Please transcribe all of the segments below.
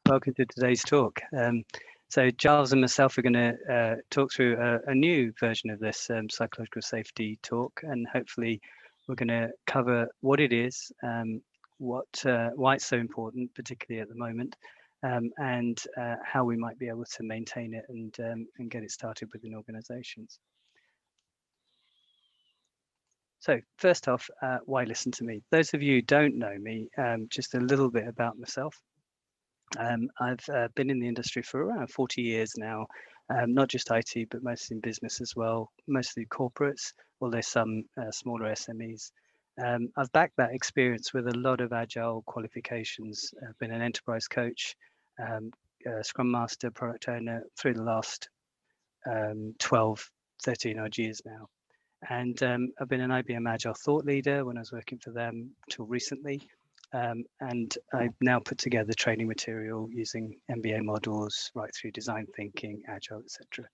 Welcome to today's talk. So Giles and myself are going to talk through a new version of this psychological safety talk, and hopefully we're going to cover what it is, why it's so important, particularly at the moment, and how we might be able to maintain it and get it started within organizations. So first off, why listen to me? Those of you who don't know me, just a little bit about myself. I've been in the industry for around 40 years now, not just IT, but mostly in business as well, mostly corporates, although some smaller SMEs. I've backed that experience with a lot of Agile qualifications. I've been an enterprise coach, Scrum Master, product owner through the last 12, 13 odd years now. And I've been an IBM Agile Thought Leader when I was working for them until recently. And I now put together training material using MBA models right through design thinking, Agile, etc.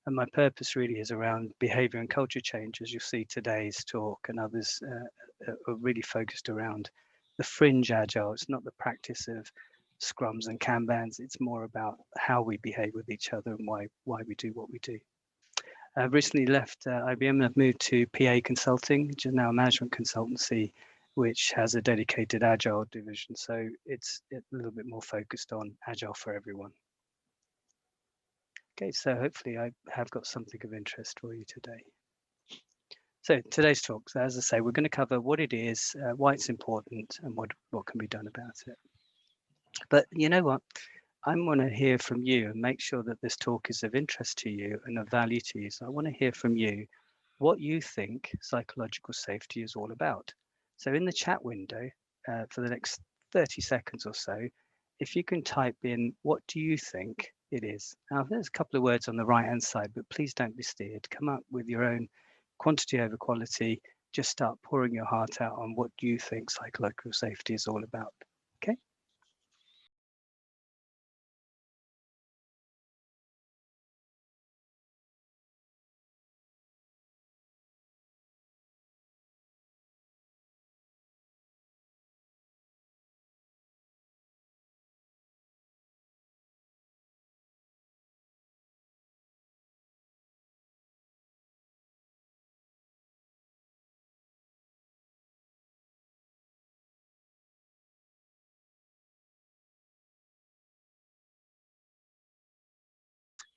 And my purpose really is around behavior and culture change. As you'll see, today's talk and others are really focused around the fringe Agile. It's not the practice of Scrums and Kanbans. It's more about how we behave with each other and why we do what we do. I've recently left IBM and I've moved to PA Consulting, which is now a management consultancy, which has a dedicated Agile division. So it's a little bit more focused on Agile for everyone. Okay, so hopefully I have got something of interest for you today. So today's talk, so as I say, we're going to cover what it is, why it's important, and what can be done about it. But you know what? I want to hear from you and make sure that this talk is of interest to you and of value to you. So I want to hear from you what you think psychological safety is all about. So in the chat window for the next 30 seconds or so, if you can type in, what do you think it is? Now, there's a couple of words on the right-hand side, but please don't be steered. Come up with your own quantity over quality. Just start pouring your heart out on what you think psychological safety is all about. Okay.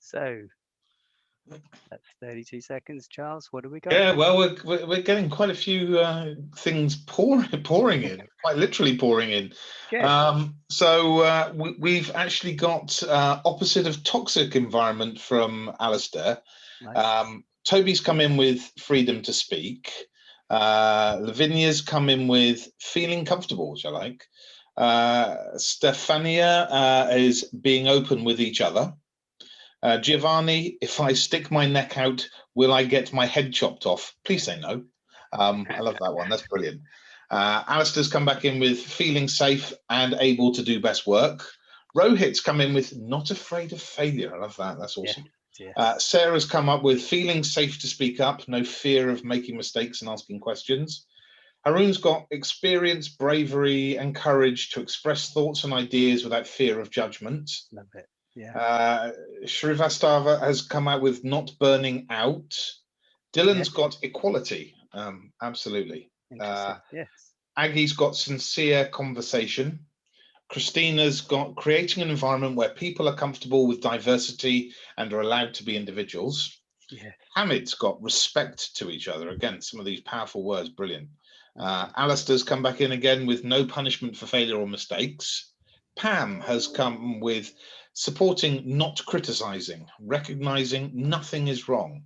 So that's 32 seconds. Charles, what do we got? Yeah, well, we're getting quite a few things pouring in, quite literally pouring in. We've actually got opposite of toxic environment from Alistair. Nice. Toby's come in with freedom to speak. Lavinia's come in with feeling comfortable, which I like. Stefania is being open with each other. Giovanni, if I stick my neck out, will I get my head chopped off? Please say no. I love that one. That's brilliant. Alistair's come back in with feeling safe and able to do best work. Rohit's come in with not afraid of failure. I love that. That's awesome. Yeah. Sarah's come up with feeling safe to speak up, no fear of making mistakes and asking questions. Haroon's got experience, bravery, and courage to express thoughts and ideas without fear of judgment. Love it. Yeah. Shrivastava has come out with not burning out. Dylan's got equality. Absolutely. Yes. Aggie's got sincere conversation. Christina's got creating an environment where people are comfortable with diversity and are allowed to be individuals. Yeah. Hamid's got respect to each other. Again, some of these powerful words, brilliant. Alistair's come back in again with no punishment for failure or mistakes. Pam has come with supporting, not criticizing, recognizing nothing is wrong.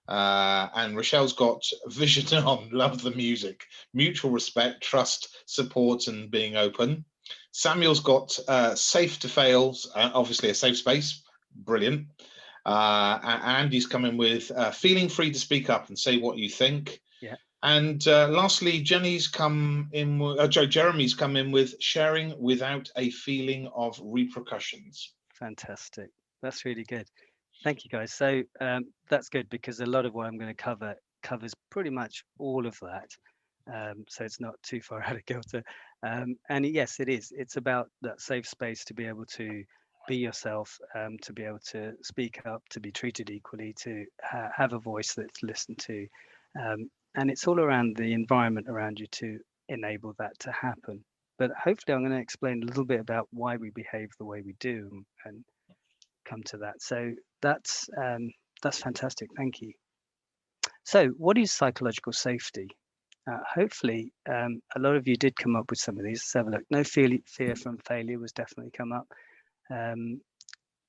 And Rochelle's got vision on, love the music, mutual respect, trust, support, and being open. Samuel's got safe to fail, obviously a safe space, brilliant. Andy's coming with feeling free to speak up and say what you think. Yeah. And lastly, Jeremy's come in with sharing without a feeling of repercussions. Fantastic. That's really good. Thank you, guys. So that's good because a lot of what I'm going to cover covers pretty much all of that. So it's not too far out of kilter. And yes, it is. It's about that safe space to be able to be yourself, to be able to speak up, to be treated equally, to have a voice that's listened to. And it's all around the environment around you to enable that to happen. But hopefully, I'm going to explain a little bit about why we behave the way we do and come to that. So that's fantastic. Thank you. So, what is psychological safety? Hopefully, a lot of you did come up with some of these. Let's have a look. No fear from failure was definitely come up.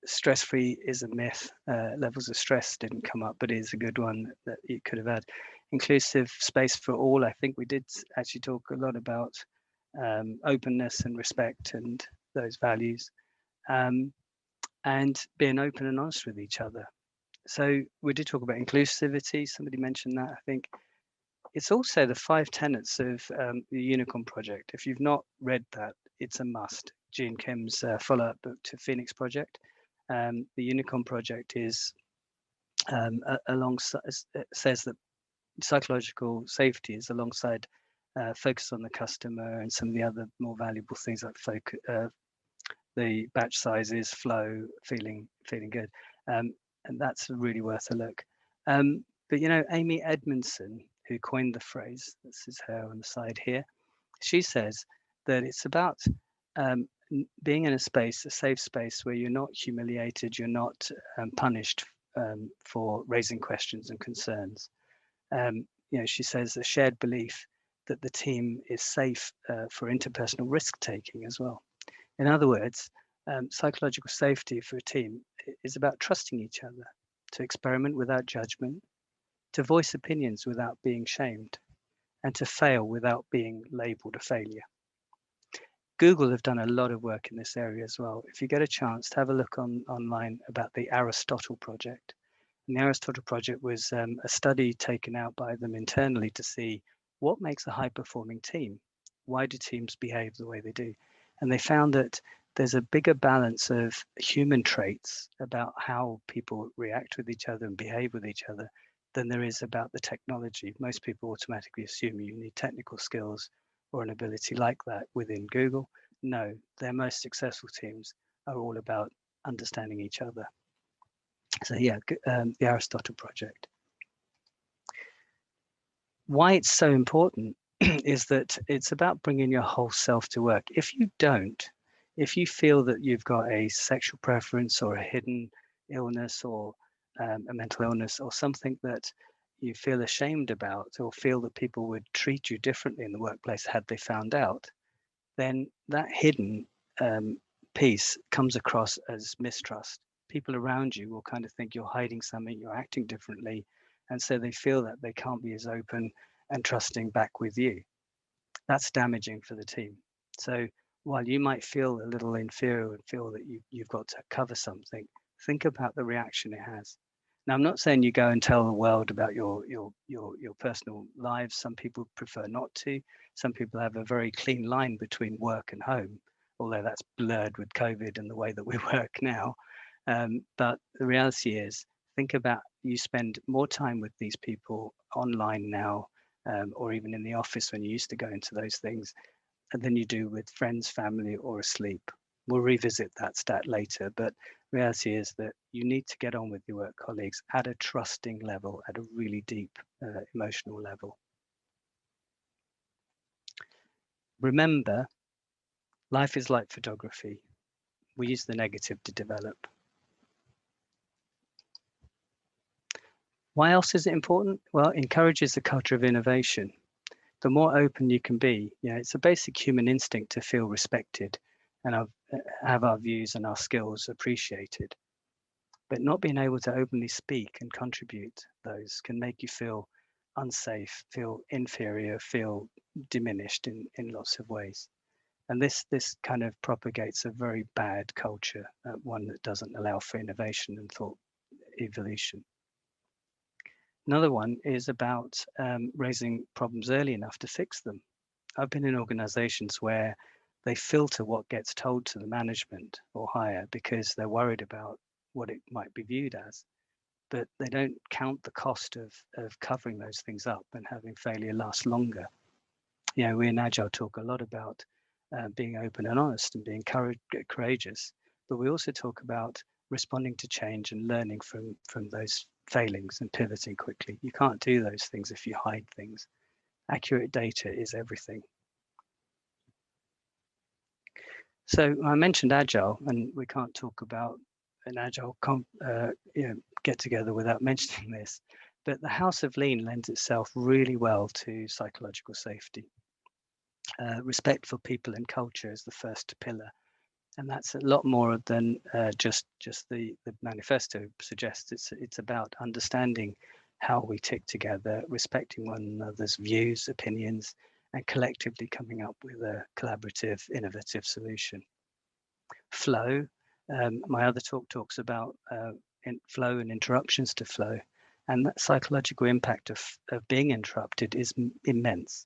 Stress-free is a myth. Levels of stress didn't come up, but it is a good one that you could have had. Inclusive space for all. I think we did actually talk a lot about openness and respect and those values, and being open and honest with each other. So we did talk about inclusivity. Somebody mentioned that, I think. It's also the 5 tenets of the Unicorn Project. If you've not read that, it's a must. Gene Kim's follow-up book to Phoenix Project. The Unicorn Project is alongside, says that psychological safety is alongside focus on the customer and some of the other more valuable things like the batch sizes, flow, feeling good, and that's really worth a look. But you know, Amy Edmondson, who coined the phrase, this is her on the side here, she says that it's about being in a space, a safe space where you're not humiliated, you're not punished for raising questions and concerns. You know, she says a shared belief that the team is safe for interpersonal risk taking as well. In other words, psychological safety for a team is about trusting each other, to experiment without judgment, to voice opinions without being shamed, and to fail without being labeled a failure. Google have done a lot of work in this area as well. If you get a chance to have a look online about the Aristotle Project. And the Aristotle Project was a study taken out by them internally to see what makes a high-performing team. Why do teams behave the way they do? And they found that there's a bigger balance of human traits about how people react with each other and behave with each other than there is about the technology. Most people automatically assume you need technical skills or an ability like that within Google. No, their most successful teams are all about understanding each other. So yeah, the Aristotle Project. Why it's so important is that it's about bringing your whole self to work. If you don't, if you feel that you've got a sexual preference or a hidden illness or a mental illness or something that you feel ashamed about or feel that people would treat you differently in the workplace had they found out, then that hidden piece comes across as mistrust. People around you will kind of think you're hiding something, you're acting differently, and so they feel that they can't be as open and trusting back with you. That's damaging for the team. So while you might feel a little inferior and feel that you've got to cover something, think about the reaction it has. Now, I'm not saying you go and tell the world about your personal lives. Some people prefer not to. Some people have a very clean line between work and home, although that's blurred with COVID and the way that we work now. But the reality is, think about you spend more time with these people online now, or even in the office when you used to go into those things, than you do with friends, family, or asleep. We'll revisit that stat later, but reality is that you need to get on with your work colleagues at a trusting level, at a really deep emotional level. Remember, life is like photography. We use the negative to develop. Why else is it important? Well, it encourages the culture of innovation. The more open you can be, it's a basic human instinct to feel respected and have our views and our skills appreciated. But not being able to openly speak and contribute those can make you feel unsafe, feel inferior, feel diminished in lots of ways. And this kind of propagates a very bad culture, one that doesn't allow for innovation and thought evolution. Another one is about raising problems early enough to fix them. I've been in organizations where they filter what gets told to the management or higher because they're worried about what it might be viewed as, but they don't count the cost of covering those things up and having failure last longer. You know, we in Agile talk a lot about being open and honest and being courageous, but we also talk about responding to change and learning from those failings and pivoting quickly. You can't do those things if you hide things. Accurate data is everything. So I mentioned Agile, and we can't talk about an Agile get together without mentioning this. But the House of Lean lends itself really well to psychological safety. Respect for people and culture is the first pillar, and that's a lot more than just the manifesto suggests. It's about understanding how we tick together, respecting one another's views, opinions, and collectively coming up with a collaborative, innovative solution. Flow. My other talk talks about flow and interruptions to flow, and that psychological impact of being interrupted is immense.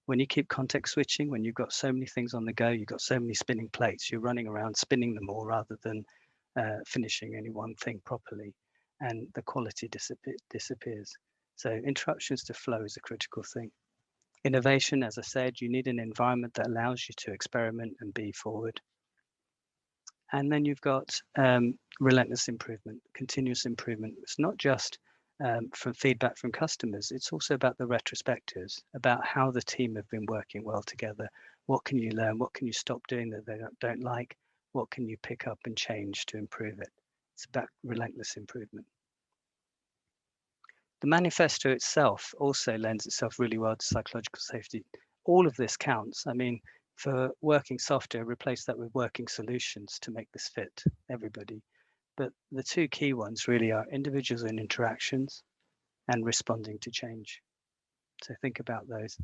When you keep context switching, when you've got so many things on the go, you've got so many spinning plates, you're running around spinning them all rather than finishing any one thing properly, and the quality disappears. So interruptions to flow is a critical thing. Innovation, as I said, you need an environment that allows you to experiment and be forward. And then you've got relentless improvement, continuous improvement. It's not just from feedback from customers, it's also about the retrospectives, about how the team have been working well together. What can you learn? What can you stop doing that they don't like? What can you pick up and change to improve it? It's about relentless improvement. The manifesto itself also lends itself really well to psychological safety. All of this counts. I mean, for working software, replace that with working solutions to make this fit everybody. But the two key ones really are individuals and interactions and responding to change. So think about those.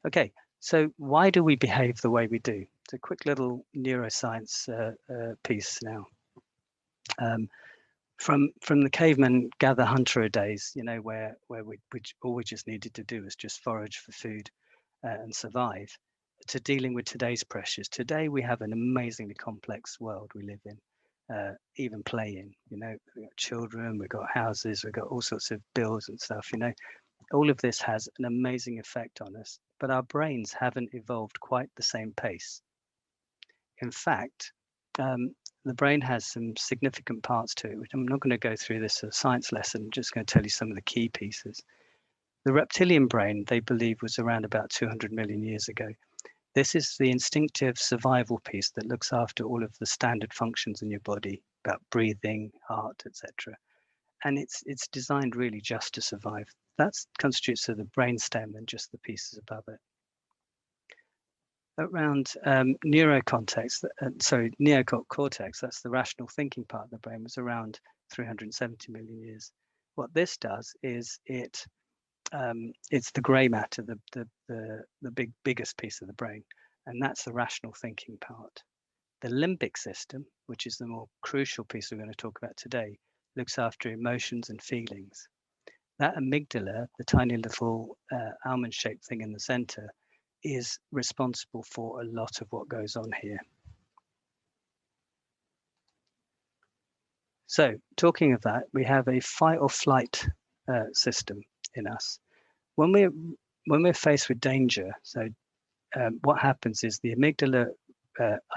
Okay, so why do we behave the way we do? It's a quick little neuroscience piece now. From the caveman gather hunter days, you know, where all we just needed to do was just forage for food and survive, to dealing with today's pressures. Today we have an amazingly complex world we live in, even play in. You know, we've got children, we've got houses, we've got all sorts of bills and stuff. You know, all of this has an amazing effect on us, but our brains haven't evolved quite the same pace. In fact, the brain has some significant parts to it, which I'm not going to go through this as a science lesson, I'm just going to tell you some of the key pieces. The reptilian brain, they believe, was around about 200 million years ago. This is the instinctive survival piece that looks after all of the standard functions in your body, about breathing, heart, etc. And it's designed really just to survive. That constitutes of the brainstem and just the pieces above it. Around neocortex, that's the rational thinking part of the brain, was around 370 million years. What this does is it's the grey matter, the biggest piece of the brain, and that's the rational thinking part. The limbic system, which is the more crucial piece we're going to talk about today, looks after emotions and feelings. That amygdala, the tiny little almond-shaped thing in the center, is responsible for a lot of what goes on here. So talking of that, we have a fight or flight system in us. When we're faced with danger, so what happens is the amygdala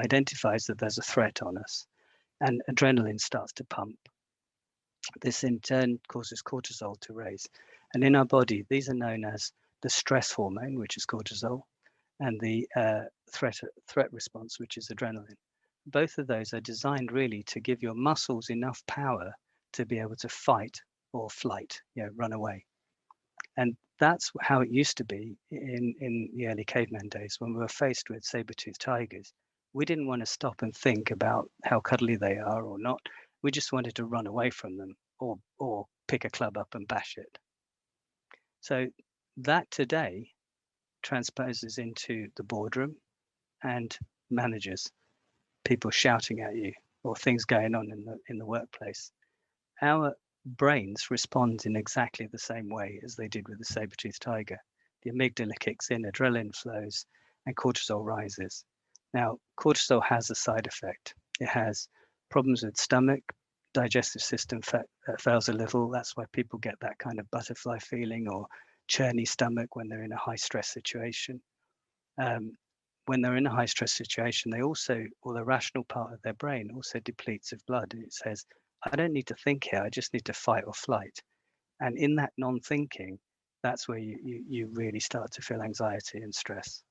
identifies that there's a threat on us, and adrenaline starts to pump. This in turn causes cortisol to raise. And in our body, these are known as the stress hormone, which is cortisol, and the threat response, which is adrenaline. Both of those are designed really to give your muscles enough power to be able to fight or flight, run away. And that's how it used to be in the early caveman days when we were faced with saber-toothed tigers. We didn't want to stop and think about how cuddly they are or not. We just wanted to run away from them or pick a club up and bash it. So that today transposes into the boardroom and managers, people shouting at you or things going on in the workplace. Our brains respond in exactly the same way as they did with the saber-toothed tiger. The amygdala kicks in, adrenaline flows, and cortisol rises. Now, cortisol has a side effect. It has problems with stomach, digestive system fails a little. That's why people get that kind of butterfly feeling or churny stomach when they're in a high stress situation. When they're in a high stress situation, they also, or the rational part of their brain also depletes of blood. And it says, I don't need to think here, I just need to fight or flight. And in that non-thinking, that's where you really start to feel anxiety and stress.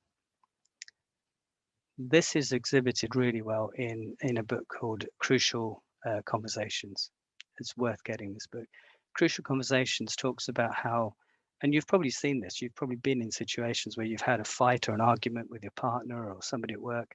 This is exhibited really well in a book called Crucial Conversations. It's worth getting this book. Crucial Conversations talks about how, and you've probably seen this, you've probably been in situations where you've had a fight or an argument with your partner or somebody at work,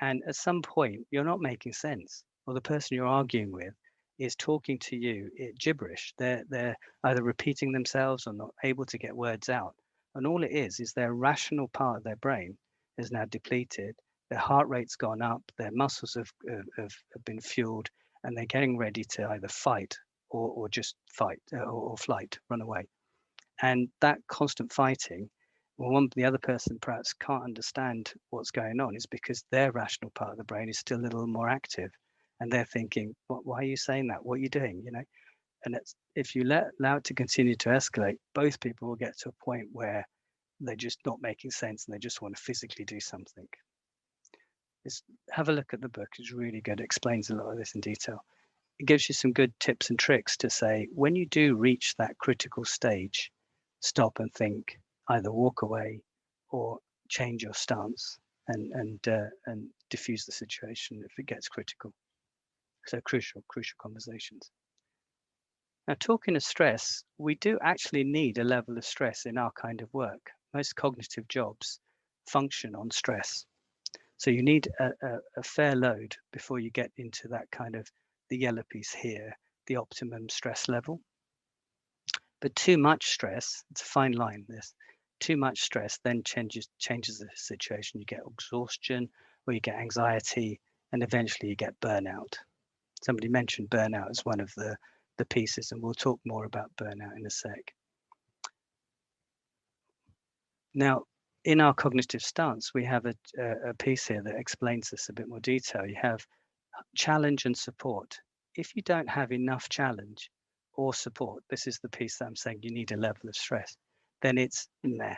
and at some point you're not making sense, or the person you're arguing with is talking to you gibberish. They're either repeating themselves or not able to get words out, and all it is their rational part of their brain is now depleted. Their heart rate's gone up, their muscles have been fueled, and they're getting ready to either fight or just fight or flight, run away. And that constant fighting, well, the other person perhaps can't understand what's going on, is because their rational part of the brain is still a little more active, and they're thinking, why are you saying that? What are you doing? You know, and if you allow it to continue to escalate, both people will get to a point where they're just not making sense and they just want to physically do something. Have a look at the book. It's really good. It explains a lot of this in detail. It gives you some good tips and tricks to say, when you do reach that critical stage, stop and think, either walk away or change your stance and diffuse the situation if it gets critical. So crucial conversations. Now, talking of stress, we do actually need a level of stress in our kind of work. Most cognitive jobs function on stress. So you need a fair load before you get into that kind of the yellow piece here, the optimum stress level. But too much stress, it's a fine line, this. Too much stress then changes the situation. You get exhaustion, or you get anxiety, and eventually you get burnout. Somebody mentioned burnout as one of the pieces, and we'll talk more about burnout in a sec. Now, in our cognitive stance, we have a piece here that explains this a bit more detail. You have challenge and support. If you don't have enough challenge or support, this is the piece that I'm saying you need a level of stress, then it's nah,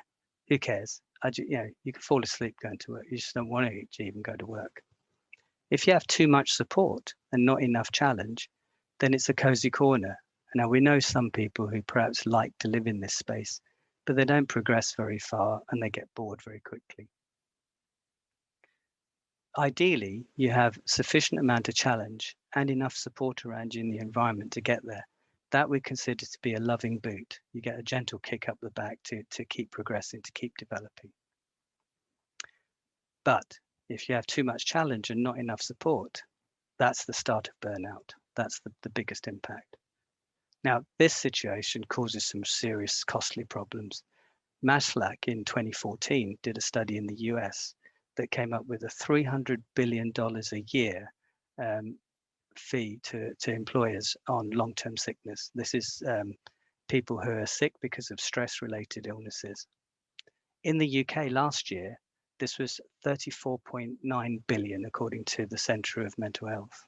who cares? You can fall asleep going to work. You just don't want to even go to work. If you have too much support and not enough challenge, then it's a cozy corner. Now, we know some people who perhaps like to live in this space, but they don't progress very far and they get bored very quickly. Ideally, you have sufficient amount of challenge and enough support around you in the environment to get there. That we consider to be a loving boot. You get a gentle kick up the back to keep progressing, to keep developing. But if you have too much challenge and not enough support, that's the start of burnout. That's the biggest impact. Now, this situation causes some serious costly problems. Maslach in 2014 did a study in the US that came up with a $300 billion a year fee to employers on long-term sickness. This is people who are sick because of stress-related illnesses. In the UK last year, this was 34.9 billion, according to the Centre of Mental Health.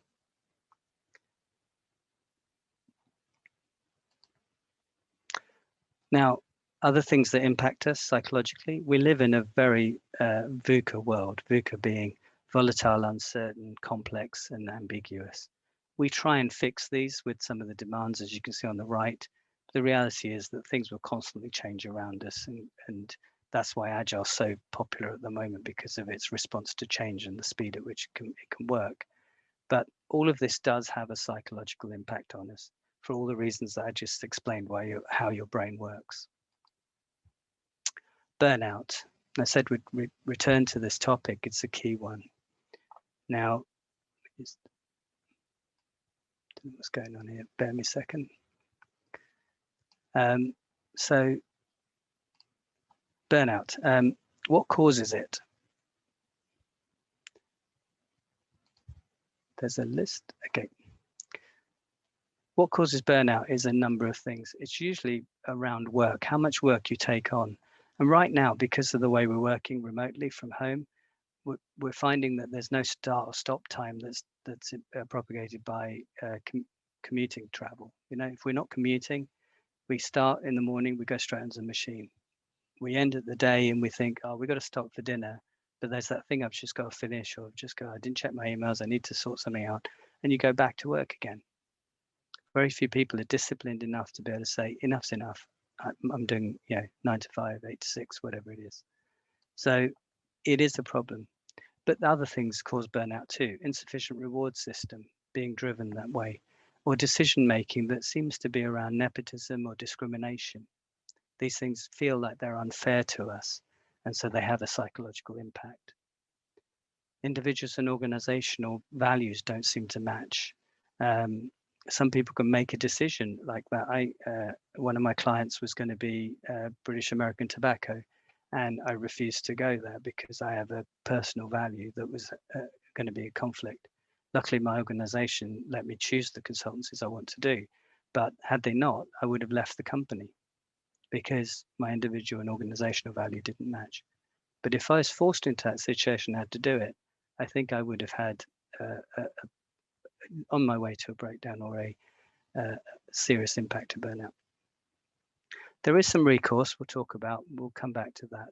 Now, other things that impact us psychologically, we live in a very VUCA world, VUCA being volatile, uncertain, complex, and ambiguous. We try and fix these with some of the demands, as you can see on the right. The reality is that things will constantly change around us, and that's why Agile is so popular at the moment, because of its response to change and the speed at which it can work. But all of this does have a psychological impact on us for all the reasons that I just explained how your brain works. Burnout. I said we'd return to this topic. It's a key one. Now, what's going on here? Bear me a second. So, burnout. What causes it? There's a list. Okay. What causes burnout is a number of things. It's usually around work, how much work you take on. And right now, because of the way we're working remotely from home, we're finding that there's no start or stop time that's propagated by commuting travel. You know, if we're not commuting, We start in the morning, we go straight into the machine. We end at the day and we think, oh, we've got to stop for dinner, but there's that thing I've just got to finish, or I didn't check my emails, I need to sort something out. And you go back to work again. Very few people are disciplined enough to be able to say, enough's enough. I'm doing, 9 to 5, 8 to 6, whatever it is. So it is a problem. But the other things cause burnout too. Insufficient reward system, being driven that way, or decision making that seems to be around nepotism or discrimination. These things feel like they're unfair to us, and so they have a psychological impact. Individuals and organizational values don't seem to match. Some people can make a decision like that. One of my clients was going to be British American Tobacco, and I refused to go there because I have a personal value that was going to be a conflict. Luckily, my organization let me choose the consultancies I want to do, but had they not, I would have left the company because my individual and organizational value didn't match. But if I was forced into that situation and had to do it, I think I would have had on my way to a breakdown or a serious impact to burnout. There is some recourse we'll come back to that.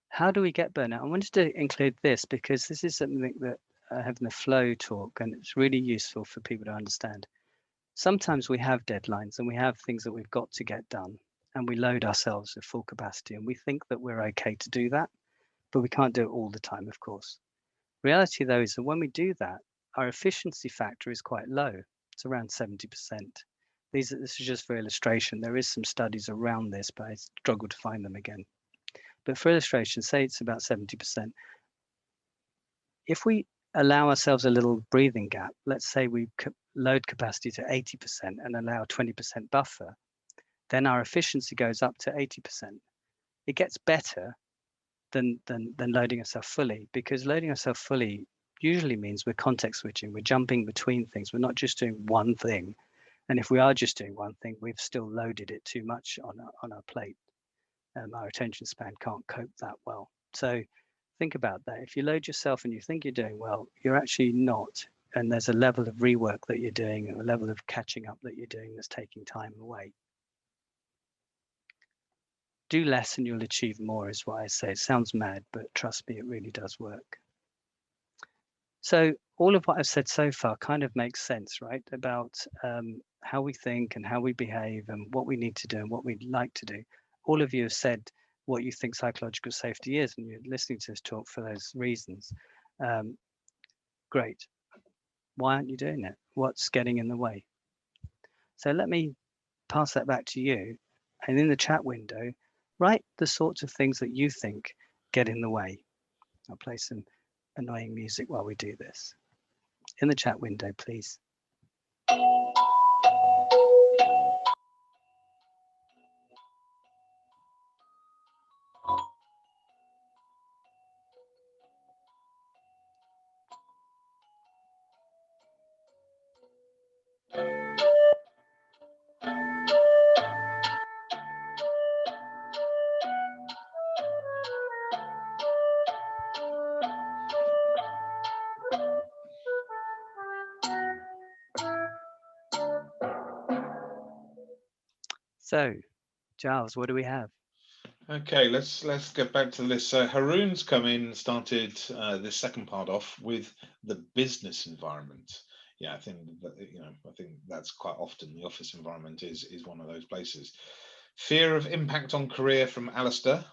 How do we get burnout? I wanted to include this because this is something that I have in the flow talk, and it's really useful for people to understand. Sometimes we have deadlines and we have things that we've got to get done, and we load ourselves with full capacity, and we think that we're okay to do that, but we can't do it all the time, of course. Reality, though, is that when we do that, our efficiency factor is quite low. It's around 70%. This is just for illustration. There is some studies around this, but I struggle to find them again. But for illustration, say it's about 70%. If we allow ourselves a little breathing gap, let's say we load capacity to 80% and allow a 20% buffer, then our efficiency goes up to 80%. It gets better than loading ourselves fully, because loading ourselves fully usually means we're context switching, we're jumping between things, we're not just doing one thing. And if we are just doing one thing, we've still loaded it too much on our plate. Our attention span can't cope that well. So think about that. If you load yourself and you think you're doing well, you're actually not. And there's a level of rework that you're doing, and a level of catching up that you're doing that's taking time away. Do less and you'll achieve more is what I say. It sounds mad, but trust me, it really does work. So all of what I've said so far kind of makes sense, right? About how we think and how we behave and what we need to do and what we'd like to do. All of you have said what you think psychological safety is, and you're listening to this talk for those reasons. Great. Why aren't you doing it? What's getting in the way? So let me pass that back to you. And in the chat window, write the sorts of things that you think get in the way. I'll play some annoying music while we do this. In the chat window, please. So, Giles, what do we have? Okay, let's get back to this. So Haroon's come in, started this second part off with the business environment. Yeah, I think that's quite often the office environment is one of those places. Fear of impact on career from Alistair.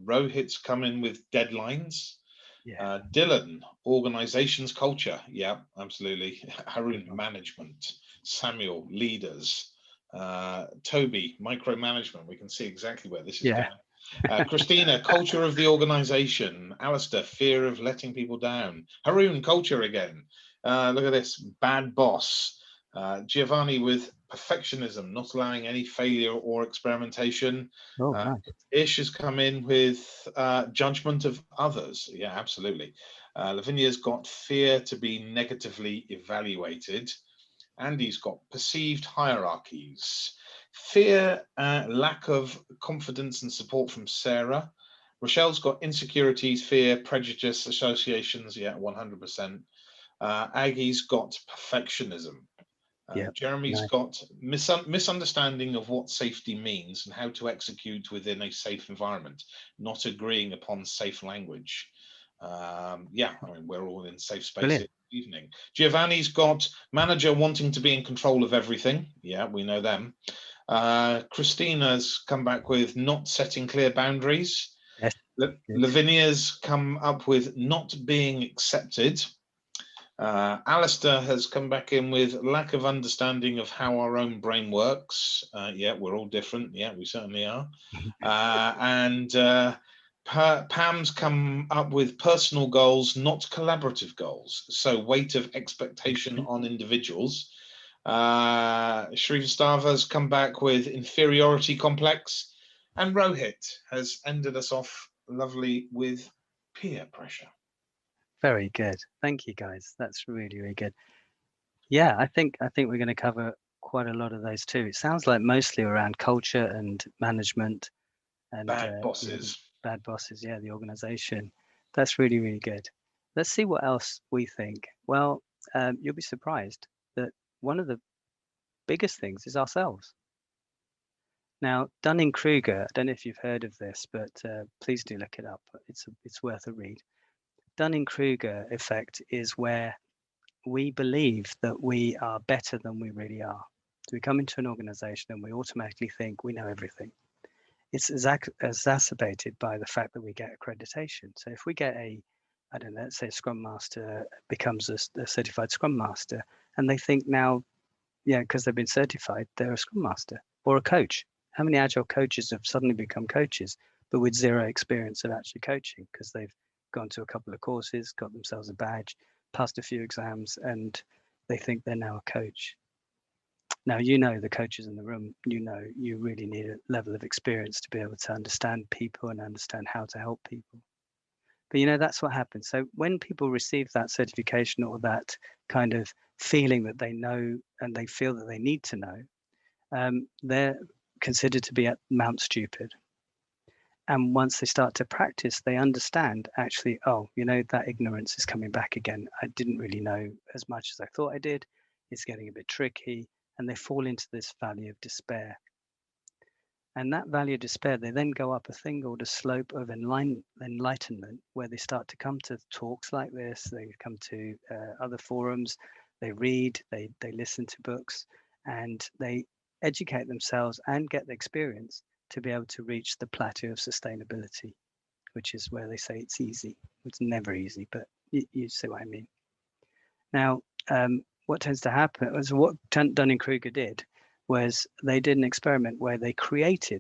Rohit's come in with deadlines. Yeah. Dylan, organizations culture. Yeah, absolutely. Haroon, management. Samuel, leaders. Toby, micromanagement. We can see exactly where this is going. Christina, culture of the organization. Alistair, fear of letting people down. Haroon, culture again. Look at this, bad boss. Giovanni with perfectionism, not allowing any failure or experimentation. Oh, nice. Ish has come in with judgment of others. Yeah, absolutely. Lavinia's got fear to be negatively evaluated. Andy's got perceived hierarchies. Fear, lack of confidence and support from Sarah. Rochelle's got insecurities, fear, prejudice, associations. Yeah, 100%. Aggie's got perfectionism. Yeah. Jeremy's Nice. got misunderstanding of what safety means and how to execute within a safe environment, not agreeing upon safe language. Yeah, I mean, we're all in safe space Brilliant. this evening. Giovanni's got manager wanting to be in control of everything. Yeah, we know them. Christina's come back with not setting clear boundaries. Yes. Lavinia's come up with not being accepted. Alistair has come back in with lack of understanding of how our own brain works. Yeah, we're all different. Yeah, we certainly are. And Pam's come up with personal goals, not collaborative goals. So weight of expectation on individuals. Shrivastava's come back with inferiority complex. And Rohit has ended us off lovely with peer pressure. Very good. Thank you, guys. That's really, really good. Yeah, I think we're going to cover quite a lot of those too. It sounds like mostly around culture and management and Bad bosses. Bad bosses. Yeah, the organization. That's really, really good. Let's see what else we think. Well, you'll be surprised that one of the biggest things is ourselves. Now, Dunning-Kruger, I don't know if you've heard of this, but please do look it up. It's worth a read. Dunning-Kruger effect is where we believe that we are better than we really are. So we come into an organization and we automatically think we know everything. It's exacerbated by the fact that we get accreditation. So if we get I don't know, let's say a Scrum Master becomes a certified Scrum Master, and they think now, yeah, because they've been certified, they're a Scrum Master or a coach. How many Agile coaches have suddenly become coaches, but with zero experience of actually coaching because they've gone to a couple of courses, got themselves a badge, passed a few exams, and they think they're now a coach. Now, the coaches in the room, you really need a level of experience to be able to understand people and understand how to help people. But that's what happens. So when people receive that certification or that kind of feeling that they know and they feel that they need to know, they're considered to be at Mount Stupid. And once they start to practice, they understand actually, that ignorance is coming back again. I didn't really know as much as I thought I did. It's getting a bit tricky. And they fall into this valley of despair. And that valley of despair, they then go up a thing called a slope of enlightenment, where they start to come to talks like this. They come to other forums. They read, they listen to books, and they educate themselves and get the experience to be able to reach the plateau of sustainability, which is where they say it's easy. It's never easy, but you see what I mean. Now, what tends to happen was what Dunning-Kruger did was they did an experiment where they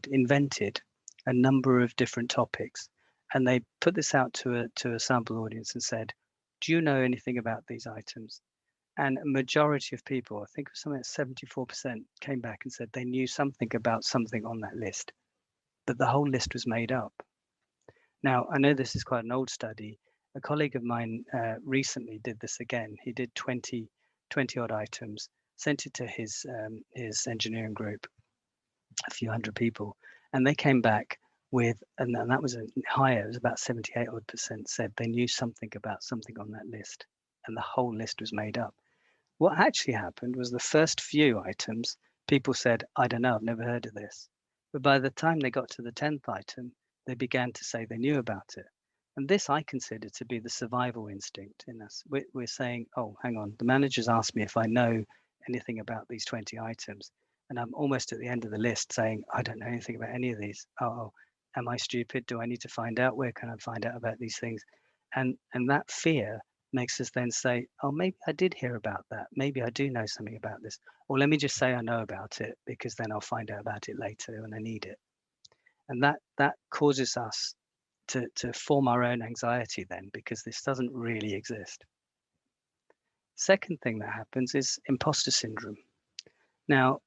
invented a number of different topics, and they put this out to a sample audience and said, do you know anything about these items? And a majority of people, I think it was something like 74%, came back and said they knew something about something on that list, but the whole list was made up. Now, I know this is quite an old study. A colleague of mine recently did this again. He did 20 odd items, sent it to his engineering group, a few hundred people, and they came back with, and that was higher, it was about 78 odd % said they knew something about something on that list, and the whole list was made up. What actually happened was the first few items, people said, I don't know, I've never heard of this. But by the time they got to the 10th item, they began to say they knew about it. And this I consider to be the survival instinct in us. We're saying, oh, hang on, the manager's asked me if I know anything about these 20 items. And I'm almost at the end of the list saying, I don't know anything about any of these. Oh, am I stupid? Do I need to find out? Where can I find out about these things? And that fear makes us then say, oh, maybe I did hear about that. Maybe I do know something about this. Or let me just say I know about it, because then I'll find out about it later when I need it. And that causes us to form our own anxiety then, because this doesn't really exist. Second thing that happens is imposter syndrome. Now,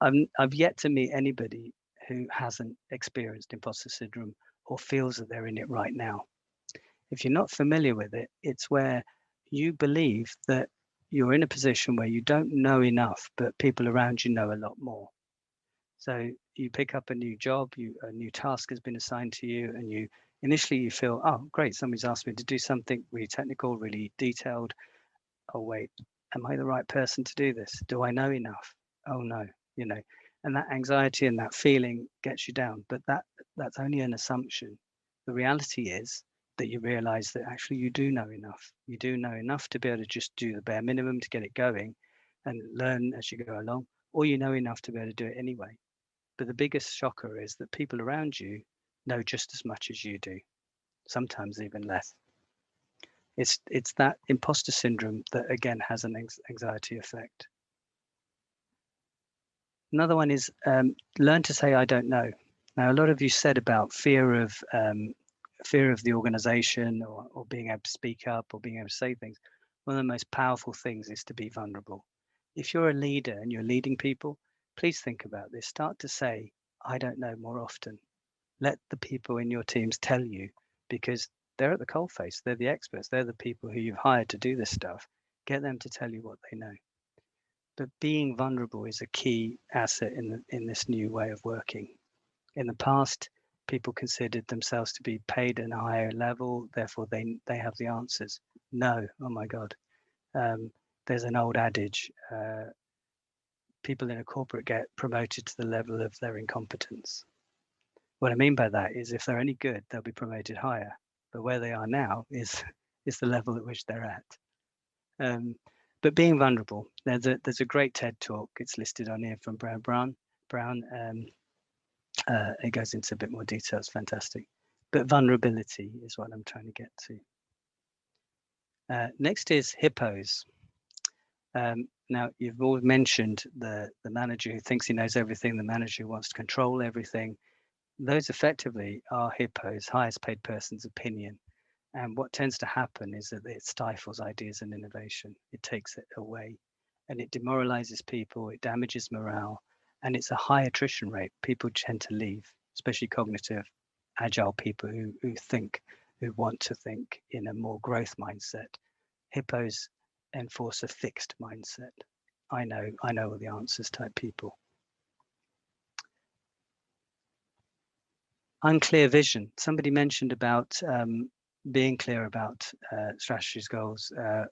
I've yet to meet anybody who hasn't experienced imposter syndrome or feels that they're in it right now. If you're not familiar with it, it's where you believe that you're in a position where you don't know enough, but people around you know a lot more. So you pick up a new job, a new task has been assigned to you, and initially you feel, oh, great, somebody's asked me to do something really technical, really detailed. Oh, wait, am I the right person to do this? Do I know enough? Oh no, you know, and that anxiety and that feeling gets you down. But that's only an assumption. The reality is that you realize that actually you do know enough. You do know enough to be able to just do the bare minimum to get it going and learn as you go along, or you know enough to be able to do it anyway. But the biggest shocker is that people around you know just as much as you do, sometimes even less. It's that imposter syndrome that again has an anxiety effect. Another one is learn to say I don't know. Now, a lot of you said about fear of the organization or being able to speak up or being able to say things. One of the most powerful things is to be vulnerable. If you're a leader and you're leading people, please think about this. Start to say, I don't know more often. Let the people in your teams tell you, because they're at the coalface. They're the experts. They're the people who you've hired to do this stuff. Get them to tell you what they know. But being vulnerable is a key asset in this new way of working. In the past, people considered themselves to be paid at a higher level, therefore they have the answers. No, oh my God. There's an old adage, people in a corporate get promoted to the level of their incompetence. What I mean by that is if they're any good, they'll be promoted higher. But where they are now is the level at which they're at. But being vulnerable, there's a great TED talk. It's listed on here from Brown. It goes into a bit more detail. It's fantastic. But vulnerability is what I'm trying to get to. Next is hippos. Now, you've all mentioned the manager who thinks he knows everything, the manager who wants to control everything. Those effectively are hippos, highest paid person's opinion. And what tends to happen is that it stifles ideas and innovation. It takes it away and it demoralizes people. It damages morale and it's a high attrition rate. People tend to leave, especially cognitive, agile people who want to think in a more growth mindset. Hippos enforce a fixed mindset. I know all the answers type people. Unclear vision. Somebody mentioned about being clear about strategies, goals, I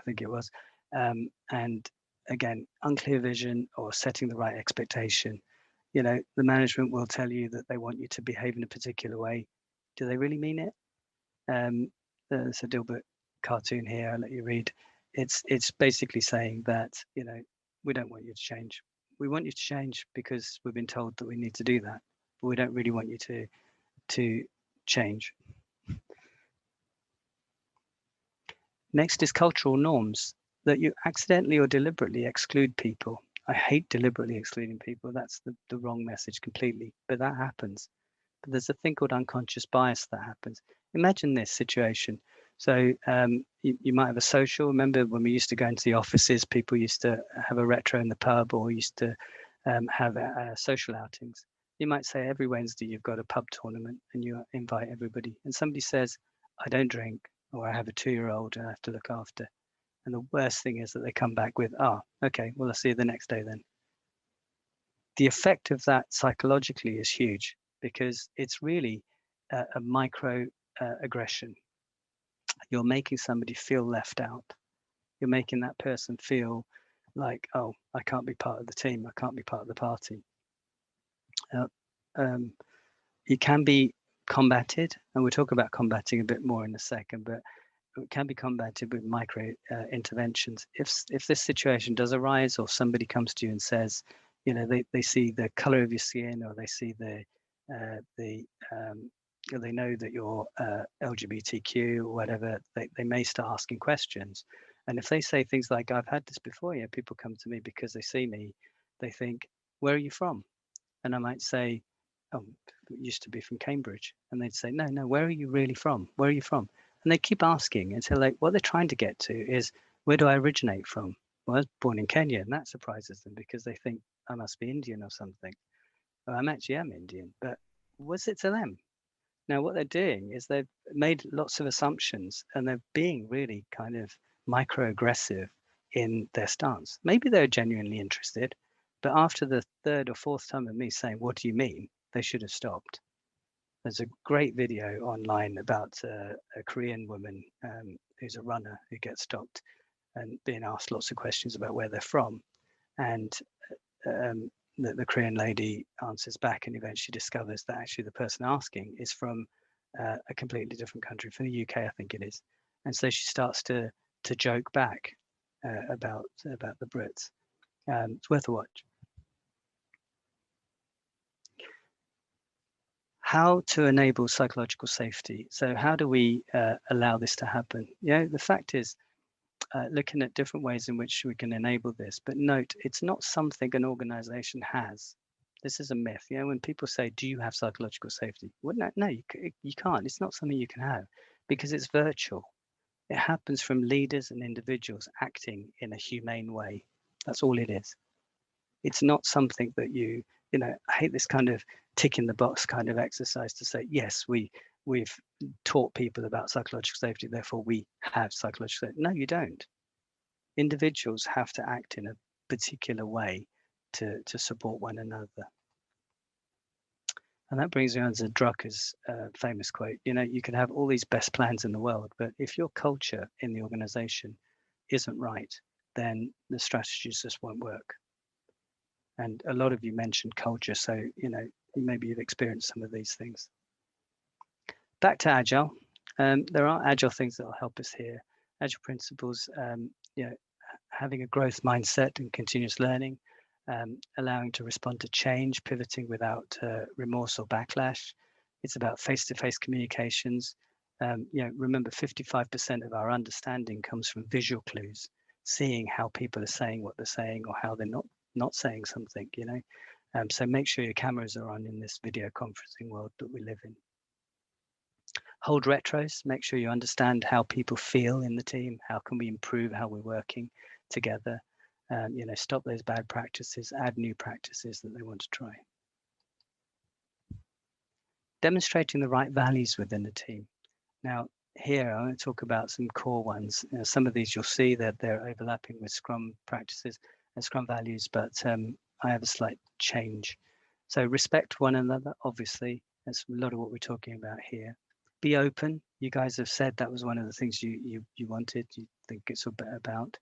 think it was. And again, unclear vision or setting the right expectation. You know, the management will tell you that they want you to behave in a particular way. Do they really mean it? There's a DILBERT cartoon here, I'll let you read. It's basically saying that, you know, we don't want you to change. We want you to change because we've been told that we need to do that, but we don't really want you to change. Next is cultural norms, that you accidentally or deliberately exclude people. I hate deliberately excluding people. That's the wrong message completely, but that happens. But there's a thing called unconscious bias that happens. Imagine this situation. So you might have a social. Remember when we used to go into the offices, people used to have a retro in the pub or used to have social outings. You might say every Wednesday you've got a pub tournament and you invite everybody. And somebody says, I don't drink, or I have a 2-year-old and I have to look after. And the worst thing is that they come back with, okay, well, I'll see you the next day then. The effect of that psychologically is huge because it's really a micro aggression. You're making somebody feel left out. You're making that person feel like, oh, I can't be part of the team. I can't be part of the party. It can be combated, and we'll talk about combating a bit more in a second, but it can be combated with micro interventions. If this situation does arise, or somebody comes to you and says, you know, they see the color of your skin, or they see they know that you're LGBTQ or whatever, they may start asking questions. And if they say things like, I've had this before, yeah, people come to me because they see me, they think, where are you from? And I might say, oh, it used to be from Cambridge. And they'd say, no, where are you really from? Where are you from? And they keep asking until what they're trying to get to is, where do I originate from? Well, I was born in Kenya, and that surprises them because they think I must be Indian or something. Well, I'm Indian, but what's it to them? Now, what they're doing is they've made lots of assumptions and they're being really kind of microaggressive in their stance. Maybe they're genuinely interested, but after the 3rd or 4th time of me saying, what do you mean? They should have stopped. There's a great video online about a Korean woman who's a runner who gets stopped and being asked lots of questions about where they're from. And the Korean lady answers back and eventually discovers that actually the person asking is from a completely different country, from the UK, I think it is. And so she starts to joke back about the Brits. It's worth a watch. How to enable psychological safety. So how do we allow this to happen? The fact is, looking at different ways in which we can enable this, but note, it's not something an organization has. This is a myth. When people say, do you have psychological safety? Well, no, you can't. It's not something you can have because it's virtual. It happens from leaders and individuals acting in a humane way. That's all it is. It's not something that I hate this kind of tick in the box kind of exercise to say, yes, we've taught people about psychological safety, therefore we have psychological safety. No, you don't. Individuals have to act in a particular way to support one another. And that brings me on to Drucker's famous quote, you can have all these best plans in the world, but if your culture in the organization isn't right, then the strategies just won't work. And a lot of you mentioned culture, so maybe you've experienced some of these things. Back to Agile. There are Agile things that will help us here. Agile principles, having a growth mindset and continuous learning, allowing to respond to change, pivoting without remorse or backlash. It's about face-to-face communications. Remember, 55% of our understanding comes from visual clues, seeing how people are saying what they're saying or how they're not saying something, so make sure your cameras are on in this video conferencing world that we live in. Hold retros, make sure you understand how people feel in the team, how can we improve how we're working together, stop those bad practices, add new practices that they want to try. Demonstrating the right values within the team. Now, here I want to talk about some core ones. Some of these you'll see that they're overlapping with Scrum practices and Scrum values, but I have a slight change. So respect one another, obviously. That's a lot of what we're talking about here. Be open. You guys have said that was one of the things you wanted, you think it's about.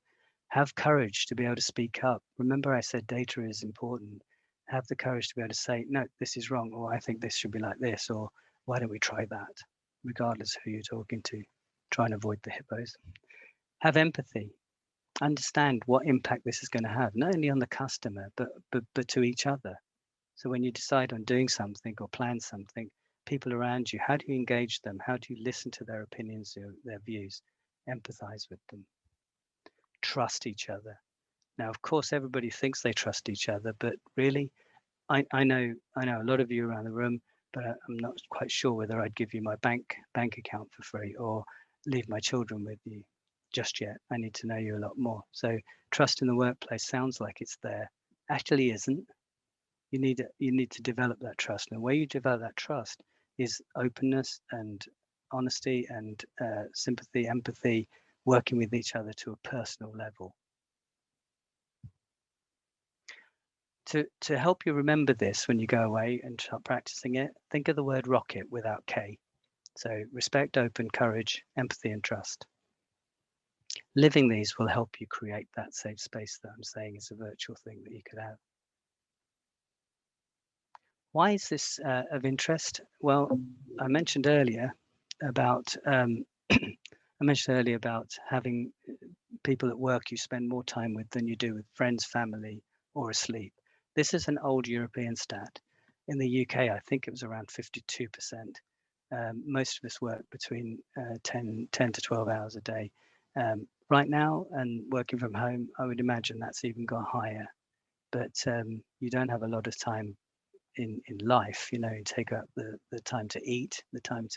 Have courage to be able to speak up. Remember I said data is important. Have the courage to be able to say, no, this is wrong, or I think this should be like this, or why don't we try that? Regardless of who you're talking to, try and avoid the hippos. Have empathy. Understand what impact this is going to have, not only on the customer, but to each other. So when you decide on doing something or plan something, people around you, how do you engage them? How do you listen to their opinions, their views? Empathize with them. Trust each other. Now, of course, everybody thinks they trust each other, but really, I know a lot of you around the room, but I'm not quite sure whether I'd give you my bank account for free or leave my children with you just yet. I need to know you a lot more. So trust in the workplace sounds like it's there. Actually isn't. You need to develop that trust. And the way you develop that trust is openness and honesty and sympathy, empathy, working with each other to a personal level. To help you remember this when you go away and start practicing it, think of the word rocket without K. So respect, open, courage, empathy, and trust. Living these will help you create that safe space that I'm saying is a virtual thing that you could have. Why is this of interest? Well, I mentioned earlier about having people at work you spend more time with than you do with friends, family, or asleep. This is an old European stat. In the UK, I think it was around 52%. Most of us work between 10 to 12 hours a day. Right now, and working from home, I would imagine that's even gone higher. But you don't have a lot of time in life, you take up the time to eat, the time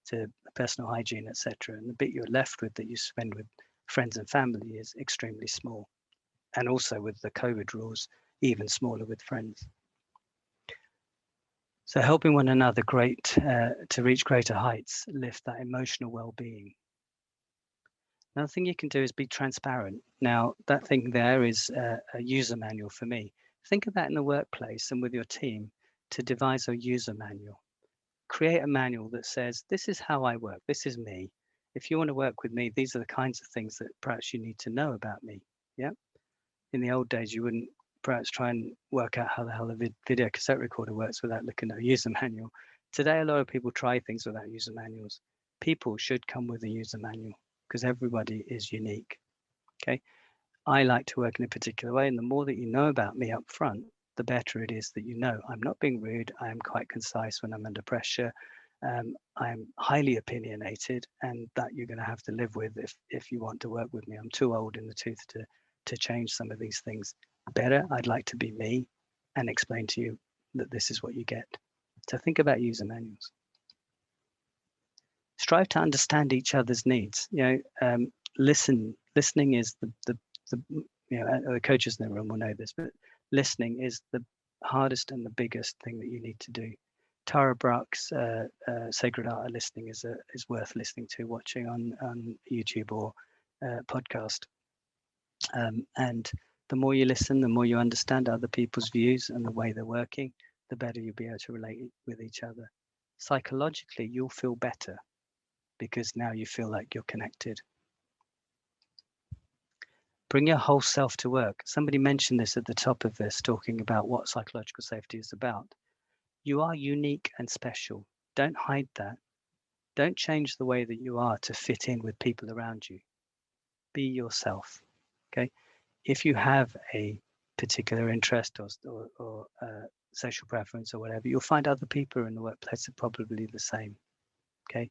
to personal hygiene, etc. And the bit you're left with that you spend with friends and family is extremely small. And also with the COVID rules, even smaller with friends. So helping one another to reach greater heights, lift that emotional well-being. Another thing you can do is be transparent. Now, that thing there is a user manual for me. Think of that in the workplace and with your team to devise a user manual. Create a manual that says, this is how I work, this is me. if you want to work with me, these are the kinds of things that perhaps you need to know about me. Yeah. In the old days, you wouldn't perhaps try and work out how the hell a video cassette recorder works without looking at a user manual. Today, a lot of people try things without user manuals. People should come with a user manual because everybody is unique. Okay. I like to work in a particular way, and the more that you know about me up front, the better it is that you know I'm not being rude. I am quite concise when I'm under pressure. I'm highly opinionated, and that you're going to have to live with if you want to work with me. I'm too old in the tooth to change some of these things. Better, I'd like to be me and explain to you that this is what you get. So think about user manuals. Strive to understand each other's needs. Listening is the the coaches in the room will know this, but listening is the hardest and the biggest thing that you need to do. Tara Brach's Sacred Art of Listening is worth listening to, watching on YouTube or podcast. And the more you listen, the more you understand other people's views and the way they're working, the better you'll be able to relate with each other. Psychologically, you'll feel better because now you feel like you're connected. Bring your whole self to work. Somebody mentioned this at the top of this, talking about what psychological safety is about. You are unique and special. Don't hide that. Don't change the way that you are to fit in with people around you. Be yourself. Okay. If you have a particular interest or social preference or whatever, you'll find other people in the workplace are probably the same. Okay.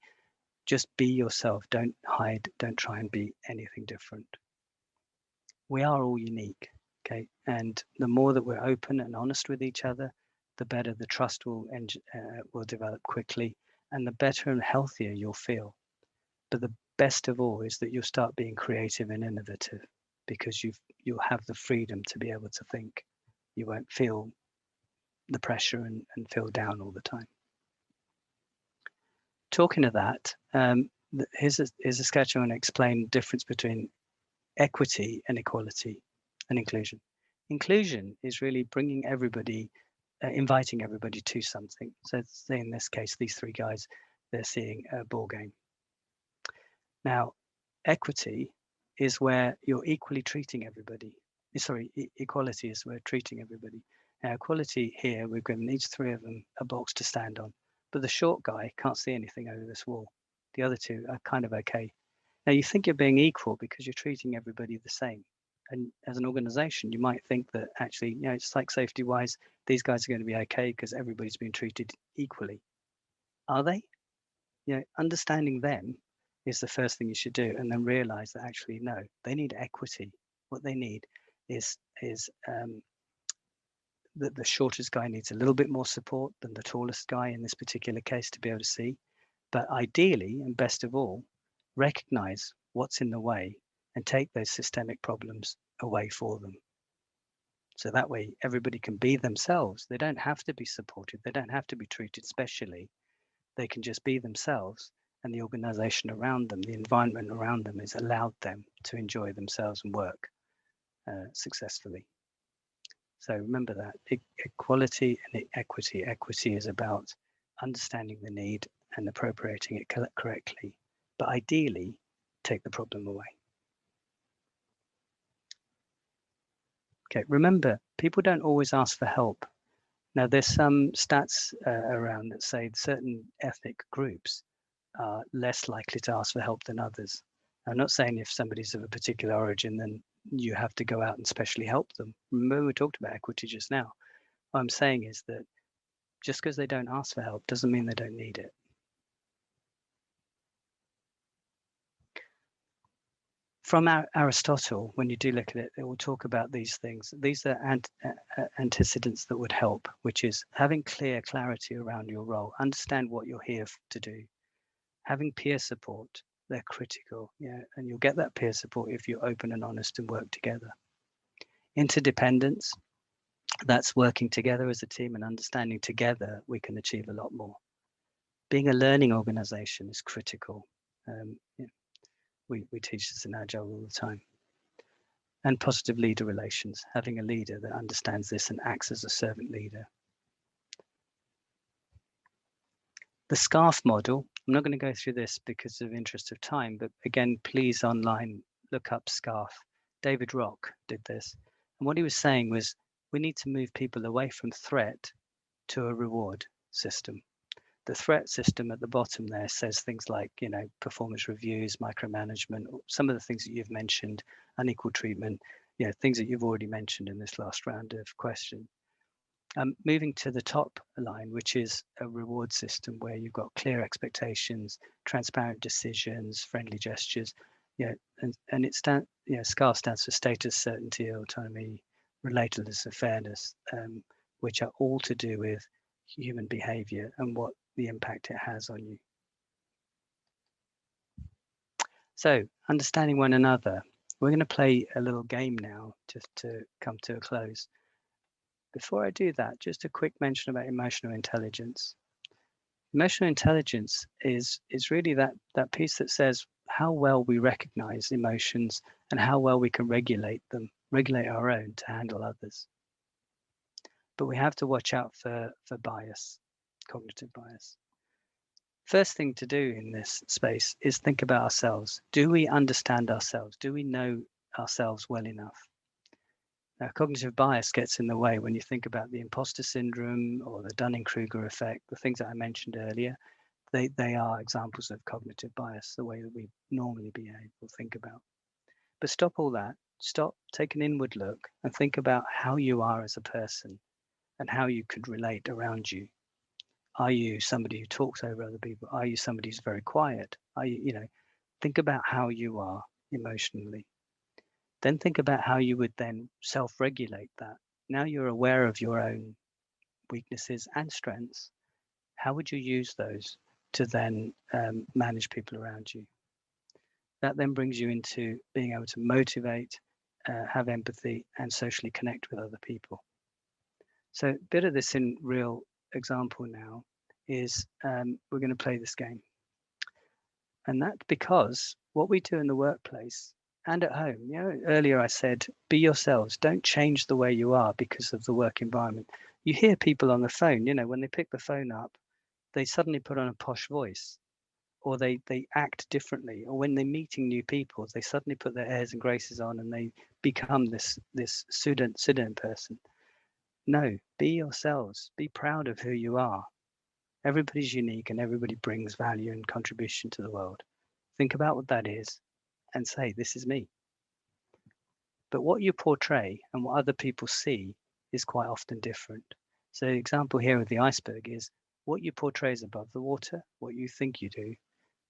Just be yourself. Don't hide. Don't try and be anything different. We are all unique. Okay. And the more that we're open and honest with each other, the better the trust will develop quickly, and the better and healthier you'll feel. But the best of all is that you'll start being creative and innovative, because you'll have the freedom to be able to think. You won't feel the pressure and feel down all the time. Talking of that, here's a sketch I want to explain the difference between equity and equality and inclusion. Inclusion is really bringing everybody, inviting everybody to something. So say in this case, these three guys, they're seeing a ball game. Now, equity is where you're equally treating everybody. Sorry, equality is where treating everybody. Now, equality here, we've given each three of them a box to stand on, but the short guy can't see anything over this wall. The other two are kind of okay. Now, you think you're being equal because you're treating everybody the same. And as an organization, you might think that actually, it's like safety wise, these guys are going to be okay because everybody's being treated equally. Are they? Understanding them is the first thing you should do, and then realize that actually, no, they need equity. What they need is that the shortest guy needs a little bit more support than the tallest guy in this particular case to be able to see. But ideally, and best of all, recognize what's in the way and take those systemic problems away for them. So that way everybody can be themselves. They don't have to be supported. They don't have to be treated specially. They can just be themselves, and the organization around them, the environment around them, has allowed them to enjoy themselves and work successfully. So remember that equality and equity. Equity is about understanding the need and appropriating it correctly, but ideally take the problem away. Okay, remember, people don't always ask for help. Now, there's some stats around that say certain ethnic groups are less likely to ask for help than others. I'm not saying if somebody's of a particular origin, then you have to go out and specially help them. Remember, we talked about equity just now. What I'm saying is that just because they don't ask for help doesn't mean they don't need it. From Aristotle, when you do look at it, it will talk about these things. These are antecedents that would help, which is having clarity around your role, understand what you're here to do, having peer support. They're critical, and you'll get that peer support if you're open and honest and work together. Interdependence, that's working together as a team and understanding together we can achieve a lot more. Being a learning organization is critical. We teach this in Agile all the time. And positive leader relations, having a leader that understands this and acts as a servant leader. The SCARF model, I'm not going to go through this because of interest of time, but again, please online look up SCARF. David Rock did this. And what he was saying was we need to move people away from threat to a reward system. The threat system at the bottom there says things like, performance reviews, micromanagement, some of the things that you've mentioned, unequal treatment, things that you've already mentioned in this last round of questions. Moving to the top line, which is a reward system where you've got clear expectations, transparent decisions, friendly gestures, and it SCAR stands for status, certainty, autonomy, relatedness, and fairness, which are all to do with human behavior and what the impact it has on you. So, understanding one another, we're going to play a little game now just to come to a close. Before I do that, just a quick mention about emotional intelligence. Emotional intelligence is really that piece that says how well we recognize emotions and how well we can regulate them, regulate our own to handle others. But we have to watch out for bias, cognitive bias. First thing to do in this space is think about ourselves. Do we understand ourselves? Do we know ourselves well enough? Now, cognitive bias gets in the way when you think about the imposter syndrome or the Dunning-Kruger effect, the things that I mentioned earlier. They are examples of cognitive bias, the way that we normally behave or think about. But stop all that. Stop, take an inward look and think about how you are as a person and how you could relate around you. Are you somebody who talks over other people? Are you somebody who's very quiet? Are you, think about how you are emotionally. Then think about how you would then self-regulate that. Now you're aware of your own weaknesses and strengths. How would you use those to then manage people around you? That then brings you into being able to motivate, have empathy, and socially connect with other people. So a bit of this in real example now is we're going to play this game. And that's because what we do in the workplace and at home, earlier I said, be yourselves. Don't change the way you are because of the work environment. You hear people on the phone, when they pick the phone up, they suddenly put on a posh voice, or they act differently, or when they're meeting new people, they suddenly put their airs and graces on and they become this pseudo person. No, be yourselves. Be proud of who you are. Everybody's unique and everybody brings value and contribution to the world. Think about what that is and say, this is me. But what you portray and what other people see is quite often different. So the example here with the iceberg is what you portray is above the water, what you think you do,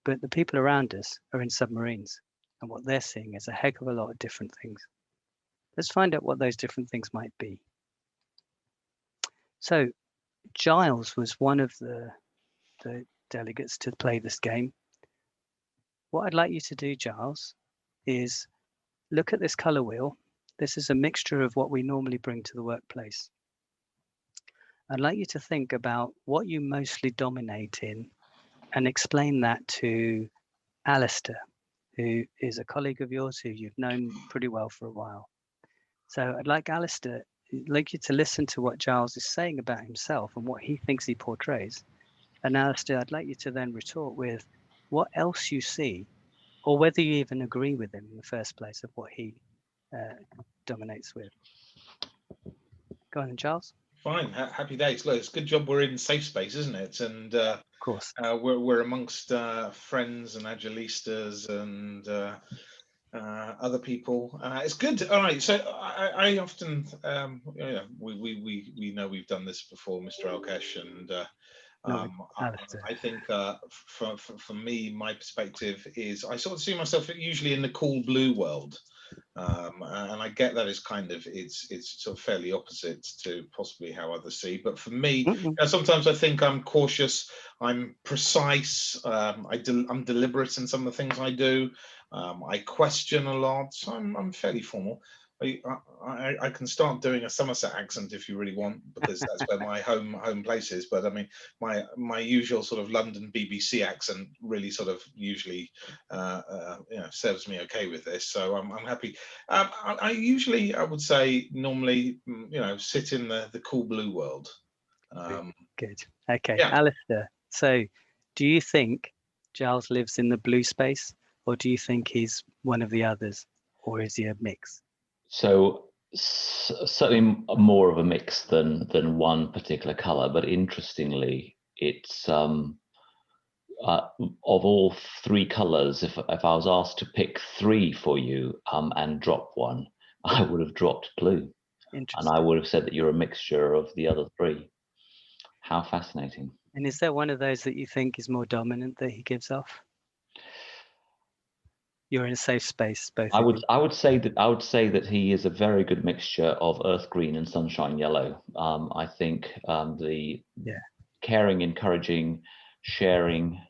but the people around us are in submarines and what they're seeing is a heck of a lot of different things. Let's find out what those different things might be. So Giles was one of the delegates to play this game. What I'd like you to do, Giles, is look at this color wheel. This is a mixture of what we normally bring to the workplace. I'd like you to think about what you mostly dominate in and explain that to Alistair, who is a colleague of yours who you've known pretty well for a while. So I'd like Alistair, I'd like you to listen to what Giles is saying about himself and what he thinks he portrays. And Alistair, I'd like you to then retort with what else you see, or whether you even agree with him in the first place of what he dominates with. Go on, Giles. Fine, happy days. Look, it's a good job we're in safe space, isn't it? And of course, we're amongst friends and agilistas and other people. It's good. All right. So I often, we know we've done this before, Mr. Alkesh, and I think for me, my perspective is I sort of see myself usually in the cool blue world. And I get that it's sort of fairly opposite to possibly how others see, but for me, sometimes I think I'm cautious, I'm precise, I'm deliberate in some of the things I do. I question a lot, so I'm fairly formal. I can start doing a Somerset accent if you really want, because that's where my home place is. But I mean, my usual sort of London BBC accent really sort of usually serves me okay with this. So I'm happy. I usually, I would say, normally, sit in the cool blue world. Good. Okay, yeah. Alistair. So, do you think Giles lives in the blue space, or do you think he's one of the others, or is he a mix? So certainly more of a mix than one particular color, but interestingly, it's of all three colors, if I was asked to pick three for you and drop one, I would have dropped blue, and I would have said that you're a mixture of the other three. How fascinating. And is there one of those that you think is more dominant that he gives off? You're in a safe space, both. I would say that he is a very good mixture of earth green and sunshine yellow. I think the caring, encouraging, sharing,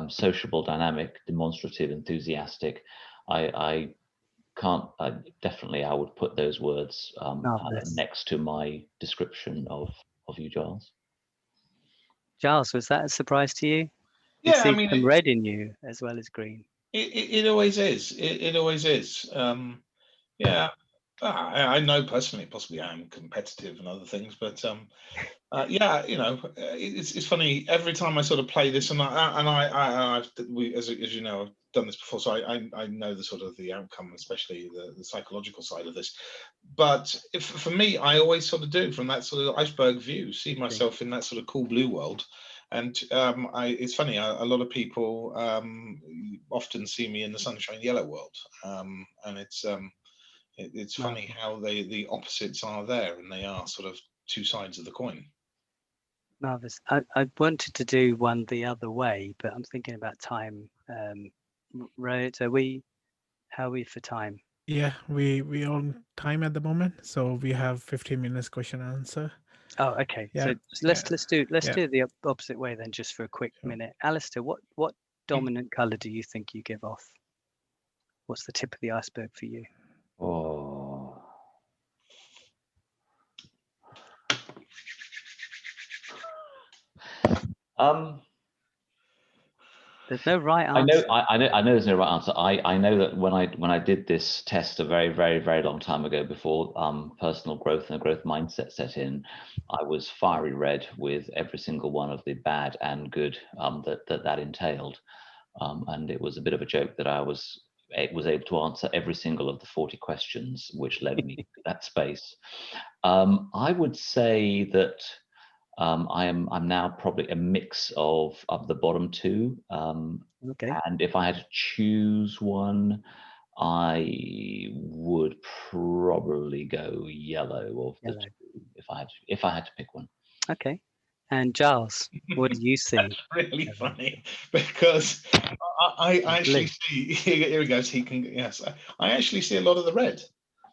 sociable, dynamic, demonstrative, enthusiastic. I would put those words next to my description of you, Giles. Giles, was that a surprise to you? Yeah, I mean, some red in you as well as green. It always is. It always is. Yeah, I know personally, possibly I'm competitive and other things, but yeah, it's funny every time I sort of play this, and as you know, I've done this before, so I know the sort of the outcome, especially the psychological side of this. But for me, I always sort of do from that sort of iceberg view, see myself in that sort of cool blue world. And it's funny, a lot of people often see me in the sunshine yellow world, and it's funny how the opposites are there, and they are sort of two sides of the coin. Marvelous. I wanted to do one the other way, but I'm thinking about time. Right, how are we for time? Yeah, we on time at the moment, so we have 15 minutes question and answer. Oh, okay. Yeah, so let's do the opposite way then, just for a quick minute. Alistair, what dominant color do you think you give off? What's the tip of the iceberg for you? Oh. There's no right answer. I know there's no right answer. I know that when I did this test a very, very, very long time ago, before personal growth and a growth mindset set in, I was fiery red with every single one of the bad and good that entailed. And it was a bit of a joke that I was able to answer every single of the 40 questions, which led me to that space. I would say that I'm now probably a mix of the bottom two. Okay. And if I had to choose one, I would probably go yellow of the two if I had to pick one. Okay. And Giles, what do you see? That's really funny, because I actually see, here he goes, I actually see a lot of the red.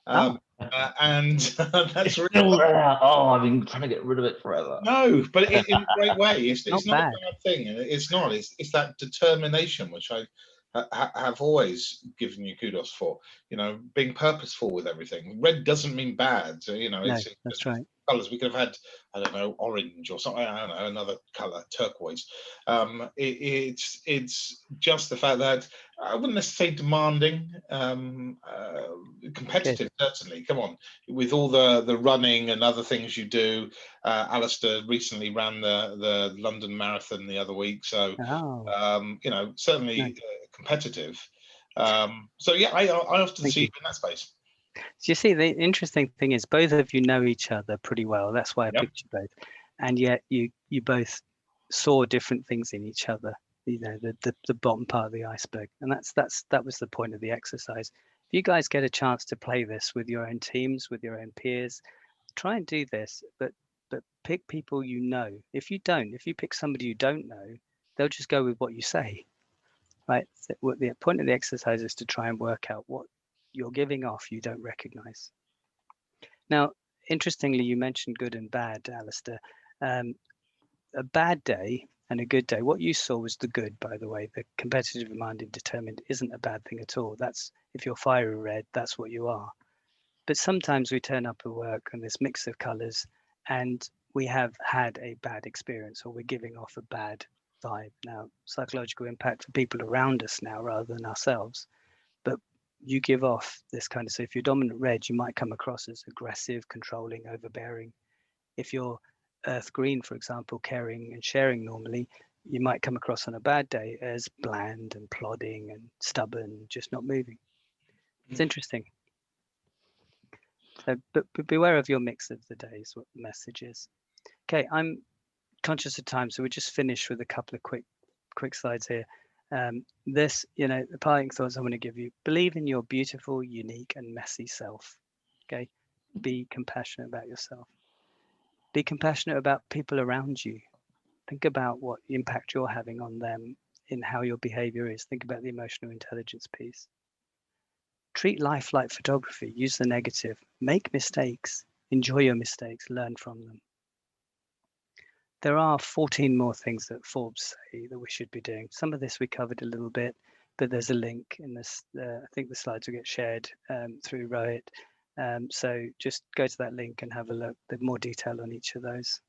And that's really I've been trying to get rid of it forever. No, but in a great way. It's not a bad thing. It's not. It's that determination which I have always given you kudos for. Being purposeful with everything. Red doesn't mean bad. That's right. Colors we could have had, I don't know, orange or something. I don't know, another color, turquoise. It's just the fact that I wouldn't necessarily say demanding, competitive. Certainly. Come on, with all the running and other things you do. Alistair recently ran the London Marathon the other week, so certainly competitive. So yeah, I often see you in that space. So you see, the interesting thing is both of you know each other pretty well. That's why I picked you both, and yet you both saw different things in each other. The bottom part of the iceberg, and that was the point of the exercise. If you guys get a chance to play this with your own teams, with your own peers, try and do this, but pick people you know. If you pick somebody you don't know, they'll just go with what you say, right? So the point of the exercise is to try and work out what you're giving off you don't recognize. Now, interestingly, you mentioned good and bad, Alistair. A bad day and a good day. What you saw was the good, by the way. The competitive, minded, determined isn't a bad thing at all. That's, if you're fiery red, that's what you are. But sometimes we turn up at work and this mix of colors, and we have had a bad experience, or we're giving off a bad vibe. Now, psychological impact for people around us now rather than ourselves. But you give off this kind of, so if you're dominant red, you might come across as aggressive, controlling, overbearing. If you're earth green, for example, caring and sharing normally, you might come across on a bad day as bland and plodding and stubborn, just not moving. It's interesting. So, but beware of your mix of the days, what the message is. Okay, I'm conscious of time, so we'll just finish with a couple of quick slides here. This, the parting thoughts I want to give you: believe in your beautiful, unique, and messy self. Okay, be compassionate about yourself. Be compassionate about people around you. Think about what impact you're having on them in how your behavior is. Think about the emotional intelligence piece. Treat life like photography. Use the negative. Make mistakes. Enjoy your mistakes. Learn from them. There are 14 more things that Forbes say that we should be doing. Some of this we covered a little bit, but there's a link in this. I think the slides will get shared through Rohit. So just go to that link and have a look. There's more detail on each of those.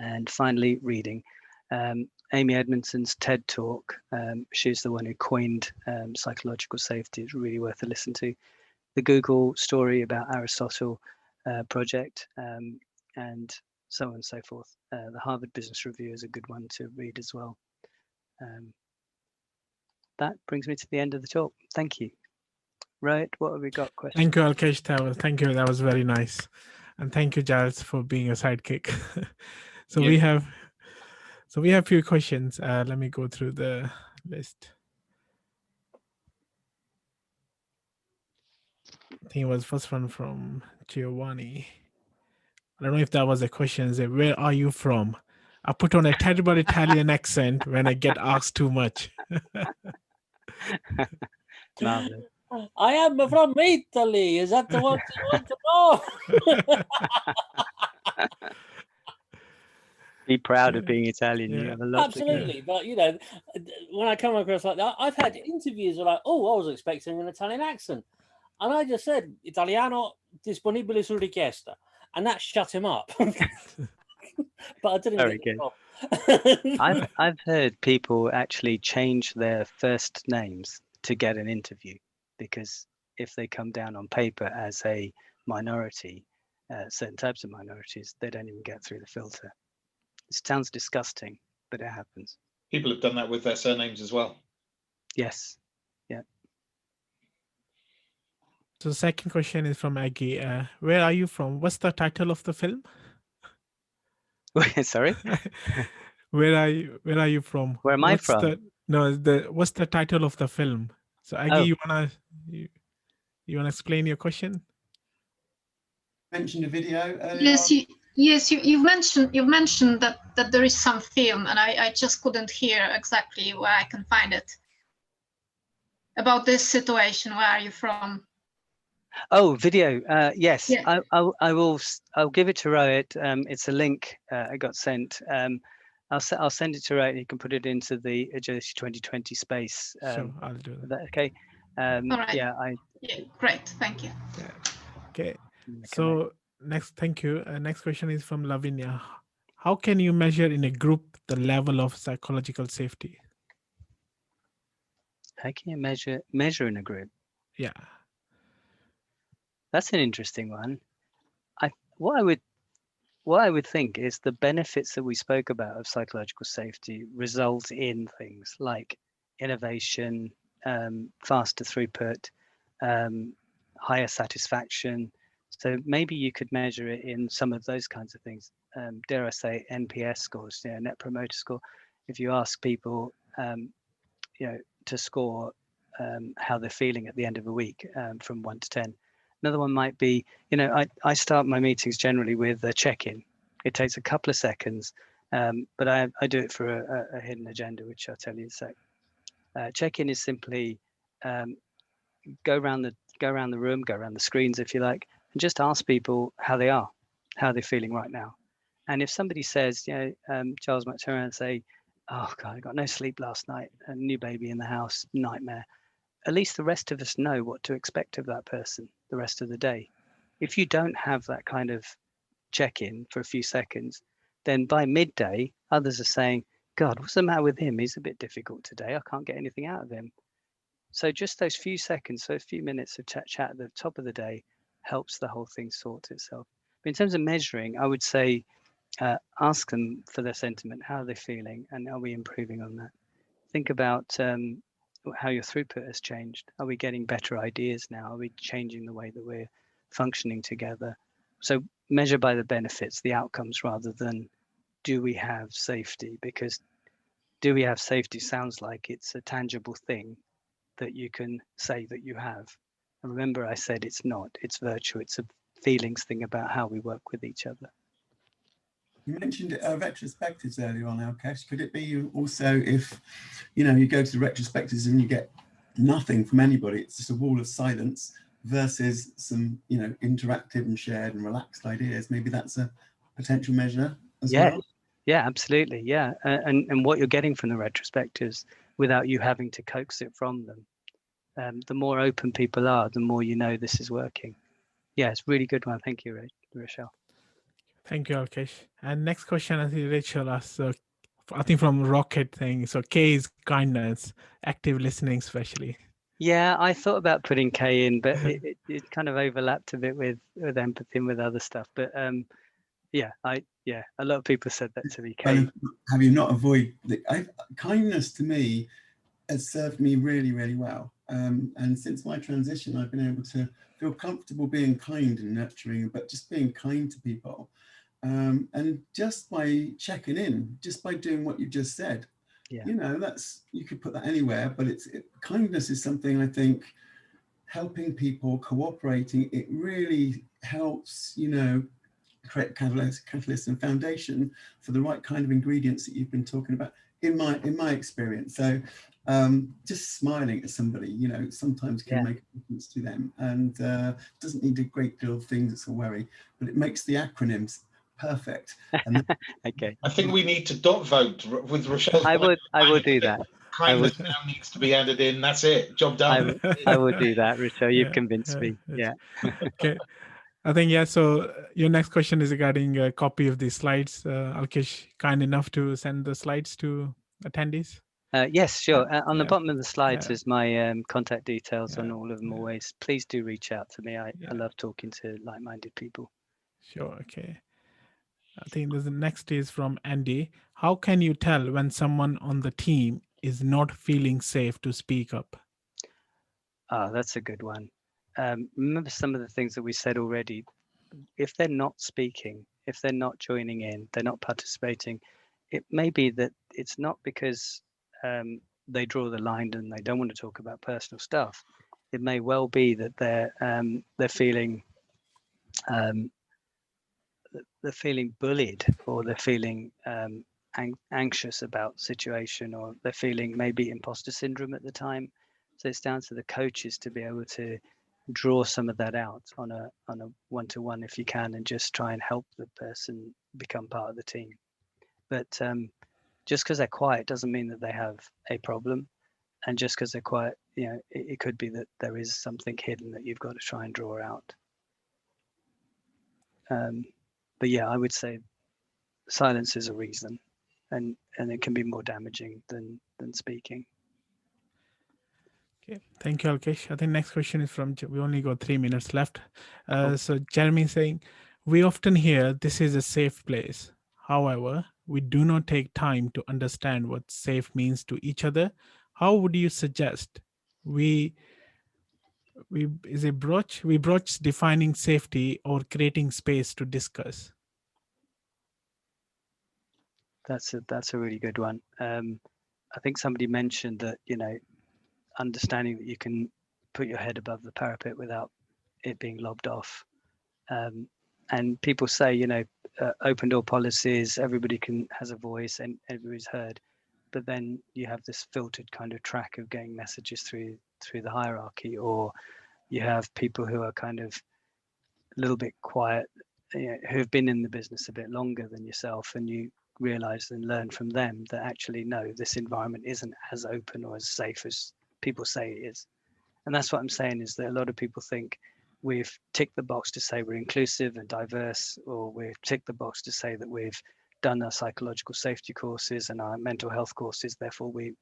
And finally, reading. Amy Edmondson's TED Talk. She's the one who coined psychological safety. It's really worth a listen to. The Google story about Aristotle project and so on and so forth. The Harvard Business Review is a good one to read as well. That brings me to the end of the talk. Thank you. Rohit, what have we got? Questions? Thank you, Alkesh. Thank you. That was very nice. And thank you, Giles, for being a sidekick. So we have a few questions. Let me go through the list. I think it was first one from Giovanni. I don't know if that was a question. Say, where are you from? I put on a terrible Italian accent when I get asked too much. Marvelous. I am from Italy. Is that the one you want to know? Be proud of being Italian. Yeah. You have a lot Absolutely. But, when I come across like that, I've had interviews where like, oh, I was expecting an Italian accent. And I just said, Italiano disponibile su richiesta. And that shut him up. But I didn't Very get good. I've heard people actually change their first names to get an interview, because if they come down on paper as a minority, certain types of minorities, they don't even get through the filter. It sounds disgusting, but it happens. People have done that with their surnames as well. Yes. Yeah. So the second question is from Aggie. Where are you from? What's the title of the film? Sorry? Where are you from? Where am I from? What's the title of the film? So Aggie, you wanna explain your question? Mentioned a video earlier. Yes, you've mentioned that there is some film, and I just couldn't hear exactly where I can find it. About this situation, where are you from? Oh, video. Yes, Yeah. I'll give it to Rohit. It's a link I got sent. I'll send it to Rohit. You can put it into the Agility 2020 space. Sure, I'll do that. Okay. All right. Yeah. Great. Thank you. Yeah. Okay. So thank you. Next question is from Lavinia. How can you measure in a group the level of psychological safety? How can you measure in a group? Yeah. That's an interesting one. What I would think is the benefits that we spoke about of psychological safety result in things like innovation, faster throughput, higher satisfaction. So maybe you could measure it in some of those kinds of things. Dare I say NPS scores, Net Promoter Score. If you ask people, to score how they're feeling at the end of a week from 1 to 10. Another one might be, I start my meetings generally with a check-in. It takes a couple of seconds, but I do it for a hidden agenda, which I'll tell you in a sec. Check-in is simply go around the room, go around the screens if you like, and just ask people how they are, how they're feeling right now. And if somebody says, Charles might turn around and say, oh God, I got no sleep last night, a new baby in the house, nightmare. At least the rest of us know what to expect of that person the rest of the day. If you don't have that kind of check-in for a few seconds, then by midday, others are saying, God, what's the matter with him? He's a bit difficult today. I can't get anything out of him. So just those few seconds, those few minutes of chat at the top of the day helps the whole thing sort itself. But in terms of measuring, I would say ask them for their sentiment. How are they feeling, and are we improving on that? Think about how your throughput has changed. Are we getting better ideas now? Are we changing the way that we're functioning together? So measure by the benefits, the outcomes, rather than do we have safety? Because do we have safety sounds like it's a tangible thing that you can say that you have. And remember, I said it's not, it's virtual. It's a feelings thing about how we work with each other. You mentioned retrospectives earlier on, Alkesh. Could it be also if, you know, you go to the retrospectives and you get nothing from anybody, it's just a wall of silence, versus some, you know, interactive and shared and relaxed ideas? Maybe that's a potential measure as well. Yeah, absolutely. Yeah. And what you're getting from the retrospectives without you having to coax it from them. The more open people are, the more you know this is working. Yeah, it's a really good one. Thank you, Rochelle. Thank you, Alkesh. And next question, I think Rachel asked, I think from Rocket thing. So K is kindness, active listening, especially. Yeah, I thought about putting K in, but it kind of overlapped a bit with empathy and with other stuff. But yeah, a lot of people said that to me. K. Have you not avoided kindness? To me, has served me really, really well. And since my transition, I've been able to feel comfortable being kind and nurturing, but just being kind to people. And just by checking in, just by doing what you just said, you know, that's, you could put that anywhere, but kindness is something I think, helping people, cooperating, it really helps, you know, create catalyst and foundation for the right kind of ingredients that you've been talking about in my experience. So just smiling at somebody, you know, sometimes can make a difference to them, and doesn't need a great deal of things to worry, but it makes the acronyms perfect. And okay. I think we need to dot vote with Rochelle. I will do that. Kindness now needs to be added in. That's it. Job done. I will do that, Rochelle. You've convinced me. Yeah. Okay. I think, yeah, so your next question is regarding a copy of the slides. Alkesh, kind enough to send the slides to attendees? Yes, sure. On the bottom of the slides is my contact details on all of them always. Please do reach out to me. I love talking to like-minded people. Sure, okay. I think the next is from Andy. How can you tell when someone on the team is not feeling safe to speak up? Oh, that's a good one. Remember some of the things that we said already. If they're not speaking, if they're not joining in, they're not participating, it may be that it's not because they draw the line and they don't want to talk about personal stuff. It may well be that they're feeling bullied, or they're feeling anxious about the situation, or they're feeling maybe imposter syndrome at the time. So it's down to the coaches to be able to draw some of that out on a one-to-one if you can, and just try and help the person become part of the team. But just because they're quiet doesn't mean that they have a problem, and just because they're quiet, you know, it could be that there is something hidden that you've got to try and draw out. But yeah, I would say silence is a reason, and it can be more damaging than speaking. Okay, thank you, Alkesh. I think next question is from, we only got 3 minutes left. So Jeremy saying, we often hear this is a safe place. However, we do not take time to understand what safe means to each other. How would you suggest we broach defining safety or creating space to discuss? That's a really good one. I think somebody mentioned that, you know, understanding that you can put your head above the parapet without it being lobbed off. And people say, you know, open door policies, everybody has a voice and everybody's heard, but then you have this filtered kind of track of getting messages through the hierarchy, or you have people who are kind of a little bit quiet, you know, who have been in the business a bit longer than yourself, and you realize and learn from them that actually, no, this environment isn't as open or as safe as people say it is. And that's what I'm saying, is that a lot of people think we've ticked the box to say we're inclusive and diverse, or we've ticked the box to say that we've done our psychological safety courses and our mental health courses, therefore we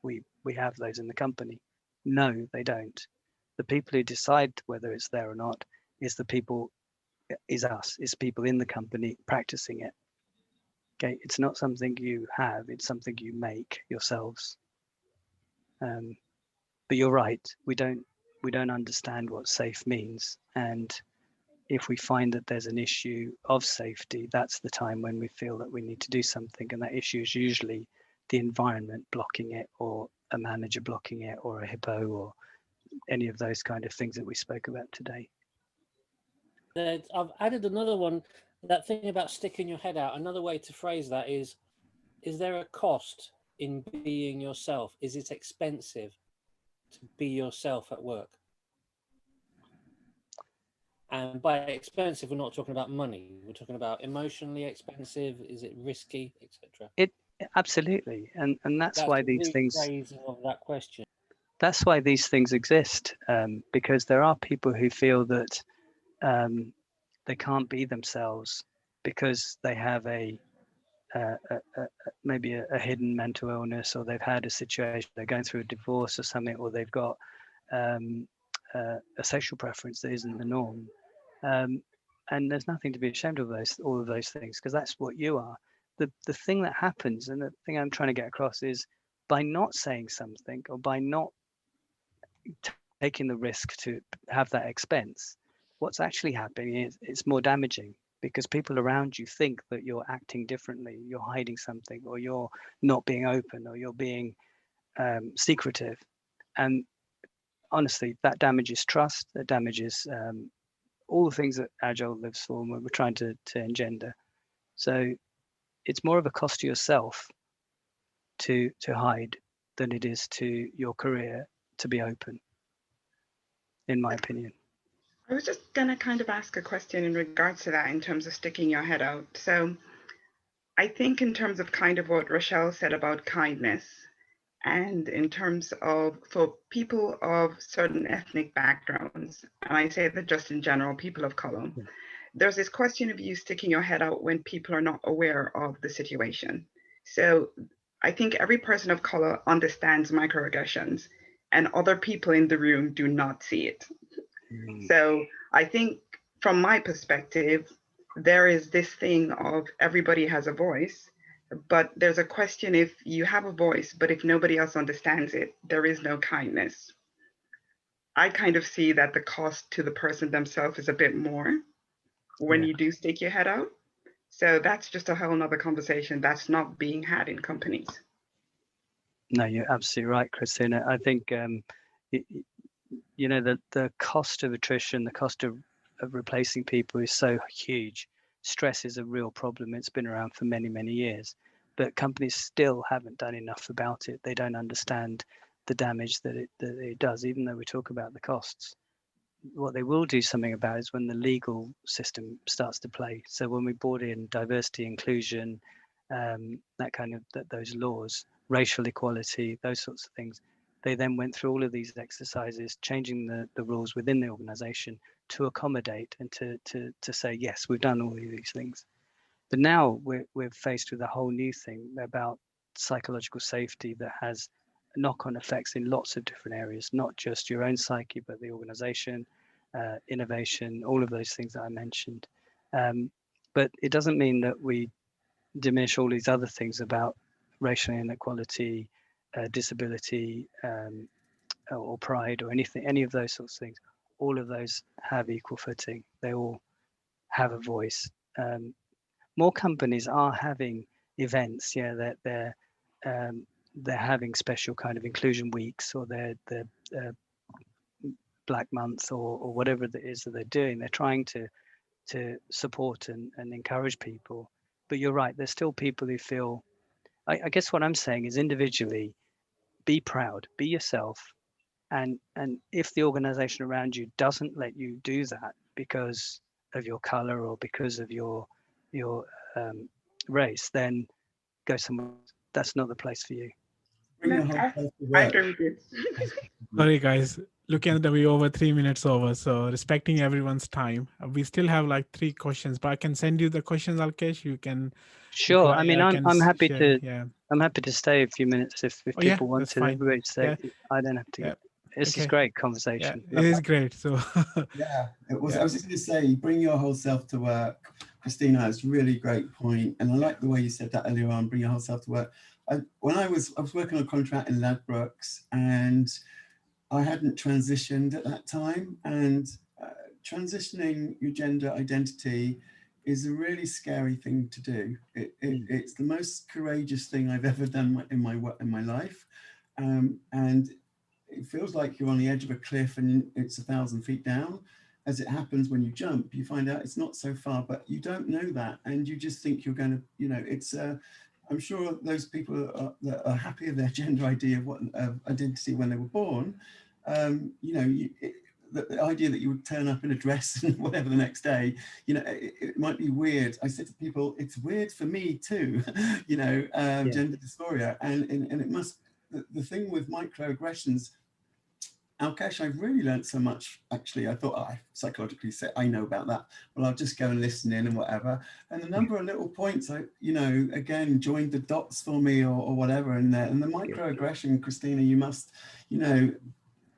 have those in the company. No, they don't. The people who decide whether it's there or not is us, is people in the company practicing it. Okay, it's not something you have, it's something you make yourselves. But you're right, we don't understand what safe means. And if we find that there's an issue of safety, that's the time when we feel that we need to do something. And that issue is usually the environment blocking it, or a manager blocking it, or a hippo, or any of those kind of things that we spoke about today. I've added another one, that thing about sticking your head out. Another way to phrase that is there a cost in being yourself? Is it expensive to be yourself at work? And by expensive, we're not talking about money. We're talking about emotionally expensive. Is it risky, etc.? It absolutely, and that's why these things. Of that question. That's why these things exist, because there are people who feel that they can't be themselves because they have maybe a hidden mental illness, or they've had a situation, they're going through a divorce or something, or they've got a sexual preference that isn't the norm. And there's nothing to be ashamed of all of those things, because that's what you are. The thing that happens, and the thing I'm trying to get across, is by not saying something, or by not taking the risk to have that expense, what's actually happening is it's more damaging, because people around you think that you're acting differently, you're hiding something, or you're not being open, or you're being secretive. And honestly, that damages trust, that damages all the things that Agile lives for, and we're trying to engender. So it's more of a cost to yourself to hide than it is to your career to be open, in my opinion. I was just going to kind of ask a question in regards to that, in terms of sticking your head out. So I think in terms of kind of what Rochelle said about kindness, and in terms of, for people of certain ethnic backgrounds, and I say that just in general, people of color, there's this question of you sticking your head out when people are not aware of the situation. So I think every person of color understands microaggressions, and other people in the room do not see it. So I think from my perspective, there is this thing of everybody has a voice, but there's a question if you have a voice, but if nobody else understands it, there is no kindness. I kind of see that the cost to the person themselves is a bit more when you do stick your head out. So that's just a whole nother conversation that's not being had in companies. No, you're absolutely right, Christina. I think you know, the cost of attrition, the cost of replacing people is so huge. Stress is a real problem. It's been around for many, many years, but companies still haven't done enough about it. They don't understand the damage that it does, even though we talk about the costs. What they will do something about is when the legal system starts to play. So when we brought in diversity, inclusion, that kind of those laws, racial equality, those sorts of things, they then went through all of these exercises, changing the rules within the organization to accommodate and to say, yes, we've done all of these things. But now we're faced with a whole new thing about psychological safety that has knock-on effects in lots of different areas, not just your own psyche, but the organization, innovation, all of those things that I mentioned. But it doesn't mean that we diminish all these other things about racial inequality, disability, or pride, or anything, any of those sorts of things. All of those have equal footing. They all have a voice. More companies are having events, that they're having special kind of inclusion weeks, or they're Black Month, or whatever it is that they're doing. They're trying to support and encourage people. But you're right, there's still people who feel, I guess what I'm saying is, individually, be proud, be yourself. And if the organization around you doesn't let you do that because of your color or because of your race, then go somewhere. That's not the place for you. I agree with you. Sorry, guys. Looking at we're over 3 minutes over, so respecting everyone's time. We still have like 3 questions, but I can send you the questions, Alkesh. You can. Sure. I mean, I'm happy share, to. I'm happy to stay a few minutes if people want to. Everybody stay. I don't have to. Yeah. This is great conversation. Yeah, it is great. So it was. I was just going to say, bring your whole self to work. Christina, it's a really great point. And I like the way you said that earlier on, bring your whole self to work. When I was working on a contract in Ladbrokes, and I hadn't transitioned at that time. And transitioning your gender identity is a really scary thing to do. It's the most courageous thing I've ever done in my life. And it feels like you're on the edge of a cliff and it's 1,000 feet down. As it happens when you jump, you find out it's not so far, but you don't know that. And you just think you're going to, you know, it's, I'm sure those people that are happy with their gender idea of identity when they were born, you know, the idea that you would turn up in a dress and whatever the next day, you know, it might be weird. I said to people, it's weird for me too, you know, gender dysphoria. And it must, the thing with microaggressions, Alkesh, I've really learned so much, actually. I thought, I psychologically said, I know about that. Well, I'll just go and listen in and whatever. And the number of little points, you know, again, joined the dots for me or whatever. And the microaggression, Christina, you must, you know,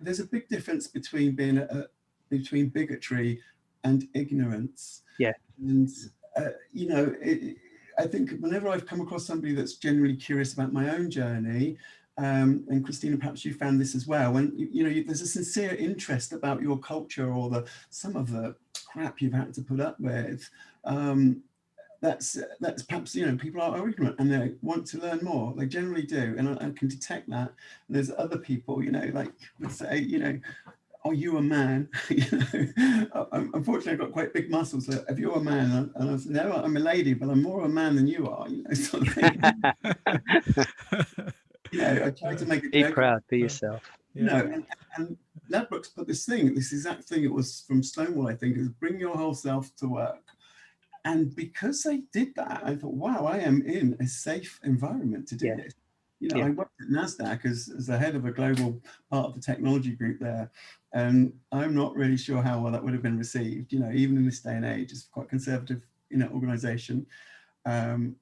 there's a big difference between being between bigotry and ignorance. Yeah. And, you know, I think whenever I've come across somebody that's genuinely curious about my own journey, and Christina, perhaps you found this as well, when you know there's a sincere interest about your culture or some of the crap you've had to put up with, that's perhaps, you know, people are ignorant and they want to learn more. They generally do, and I can detect that. And there's other people, you know, like would say, you know, are you a man? You know, unfortunately, I've got quite big muscles. So if you're a man, and I said, no, I'm a lady, but I'm more of a man than you are. You know, sort of thing. You know, I try to make a be joke. proud, be yourself. You know, and Ladbrokes put this exact thing, it was from Stonewall, I think, is bring your whole self to work. And because they did that, I thought, wow, I am in a safe environment to do this. You know, I worked at NASDAQ as the head of a global part of the technology group there. And I'm not really sure how well that would have been received, you know, even in this day and age. It's quite conservative, you know, organization. And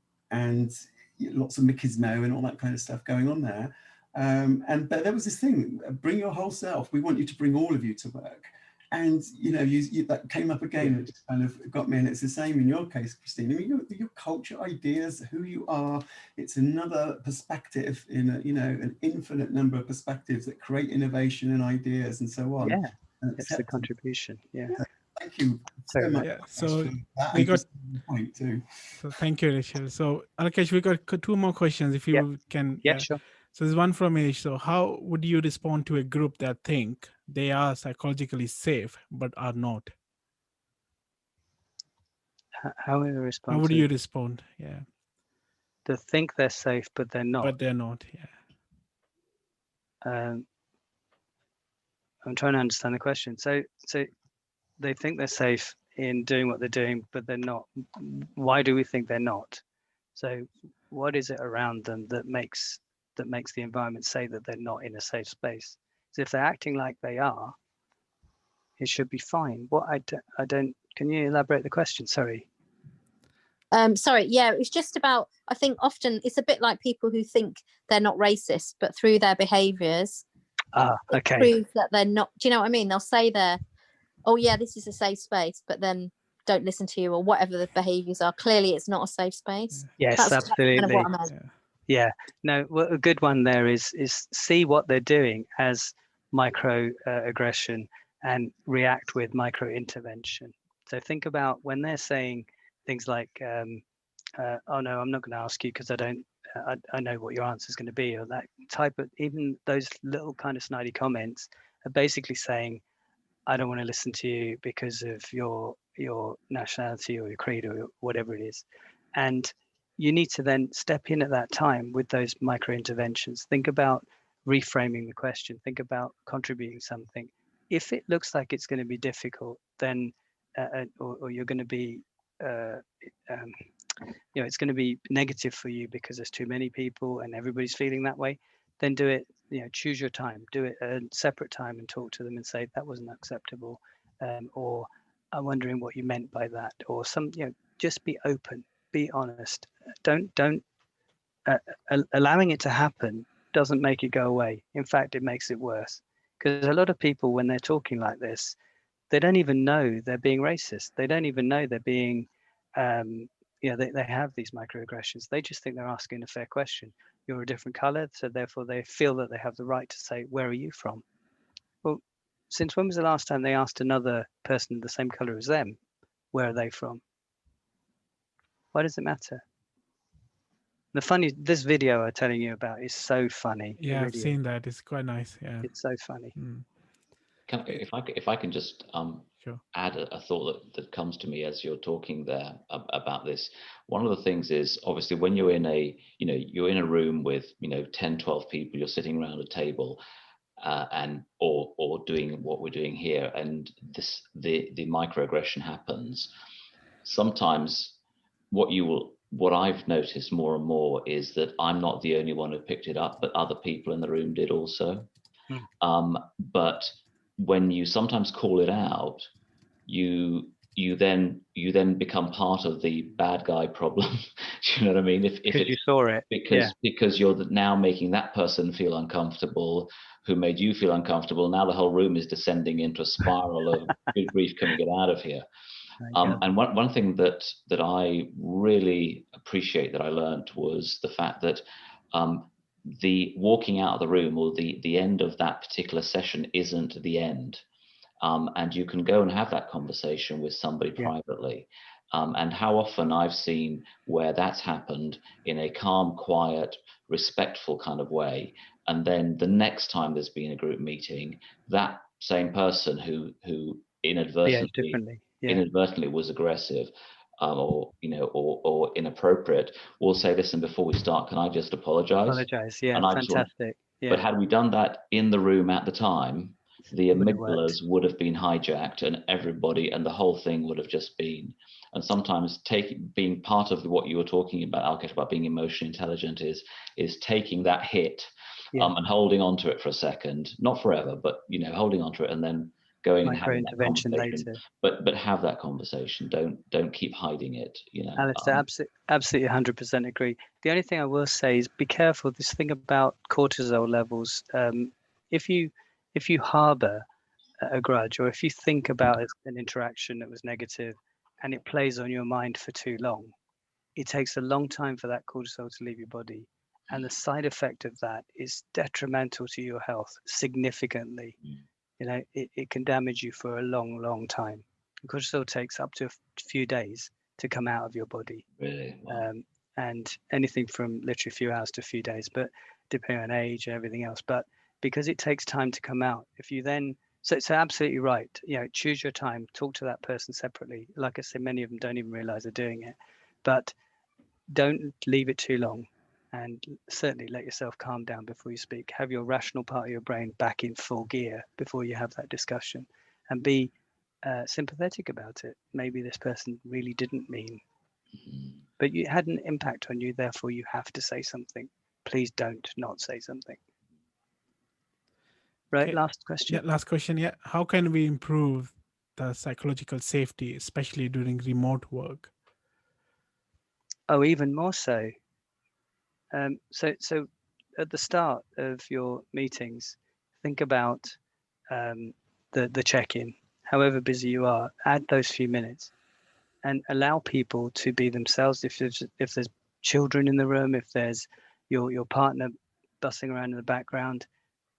lots of machismo and all that kind of stuff going on there. But there was this thing, bring your whole self. We want you to bring all of you to work. And, you know, that came up again, it just kind of got me. And it's the same in your case, Christine. I mean, your culture, ideas, who you are, it's another perspective in a, you know, an infinite number of perspectives that create innovation and ideas and so on. Yeah, it's the contribution. Yeah. Thank you so much. Yeah, so we got point too. So thank you, Rachel. So Alkesh, we got 2 more questions if you can. Yeah, sure. So there's one from Ish. So how would you respond to a group that think they are psychologically safe but are not? How would you respond? How would you respond? Yeah. To think they're safe, but they're not. But they're not. Yeah. I'm trying to understand the question. So they think they're safe in doing what they're doing, but they're not. Why do we think they're not? So what is it around them that makes the environment say that they're not in a safe space? So if they're acting like they are, it should be fine. What I don't, can you elaborate the question? Sorry. Sorry, yeah, it was just about, I think often it's a bit like people who think they're not racist, but through their behaviors, okay, prove that they're not. Do you know what I mean? They'll say oh yeah, this is a safe space, but then don't listen to you or whatever the behaviors are. Clearly it's not a safe space. Yes, that's absolutely. Kind of what I meant. Yeah, no, well, a good one there is see what they're doing as micro aggression and react with micro intervention. So think about when they're saying things like, oh no, I'm not going to ask you because I know what your answer is going to be, or that type of, even those little kind of snidey comments are basically saying, I don't want to listen to you because of your nationality or your creed or whatever it is. And you need to then step in at that time with those micro interventions. Think about reframing the question. Think about contributing something. If it looks like it's going to be difficult, then or you're going to be, it's going to be negative for you because there's too many people and everybody's feeling that way, then do it. Choose your time. Do it a separate time and talk to them and say that wasn't acceptable, or I'm wondering what you meant by that, or just be open. Be honest. Don't allowing it to happen doesn't make it go away. In fact, it makes it worse, because a lot of people, when they're talking like this, they don't even know they're being racist. They don't even know they're being they have these microaggressions. They just think they're asking a fair question. You're a different color, so therefore they feel that they have the right to say, where are you from? Well, since when was the last time they asked another person the same color as them, where are they from? Why does it matter? This video I'm telling you about is so funny. Yeah, I've seen that. It's quite nice. Yeah, it's so funny. If I can just sure. add a thought that comes to me as you're talking there about this. One of the things is obviously when you're in you're in a room with 10, 12 people, you're sitting around a table or doing what we're doing here, and the microaggression happens. Sometimes what I've noticed more and more is that I'm not the only one who picked it up, but other people in the room did also. But when you sometimes call it out, you then become part of the bad guy problem. Do you know what I mean? If you saw it, because you're now making that person feel uncomfortable, who made you feel uncomfortable. Now the whole room is descending into a spiral of good grief, can we get out of here? And one thing that I really appreciate that I learned was the fact that the walking out of the room, or the end of that particular session, isn't the end. And you can go and have that conversation with somebody privately. And how often I've seen where that's happened in a calm, quiet, respectful kind of way. And then the next time there's been a group meeting, that same person who inadvertently was aggressive or inappropriate will say, listen, before we start, can I just apologize? Yeah, fantastic. But had we done that in the room at the time, the amygdalas would have been hijacked, and everybody and the whole thing would have just been. And sometimes being part of what you were talking about, Alkesh, about being emotionally intelligent is taking that hit and holding on to it for a second, not forever, but holding on to it and then going and having that conversation later. But have that conversation. Don't keep hiding it. Alistair, absolutely 100% agree. The only thing I will say is be careful. This thing about cortisol levels. If you harbor a grudge, or if you think about an interaction that was negative and it plays on your mind for too long, it takes a long time for that cortisol to leave your body. And the side effect of that is detrimental to your health significantly. It can damage you for a long, long time. Cortisol takes up to a few days to come out of your body. Really? Wow. And anything from literally a few hours to a few days, but depending on age and everything else. But because it takes time to come out, if you then, so absolutely right, choose your time, talk to that person separately. Like I said, many of them don't even realize they're doing it, but don't leave it too long. And certainly let yourself calm down before you speak. Have your rational part of your brain back in full gear before you have that discussion, and be sympathetic about it. Maybe this person really didn't mean, but it had an impact on you, therefore you have to say something. Please don't not say something. Right, okay. Last question. Yeah, last question. Yeah, how can we improve the psychological safety, especially during remote work? Oh, even more so. So at the start of your meetings, think about the check-in. However busy you are, add those few minutes and allow people to be themselves. If there's children in the room, if there's your partner bussing around in the background,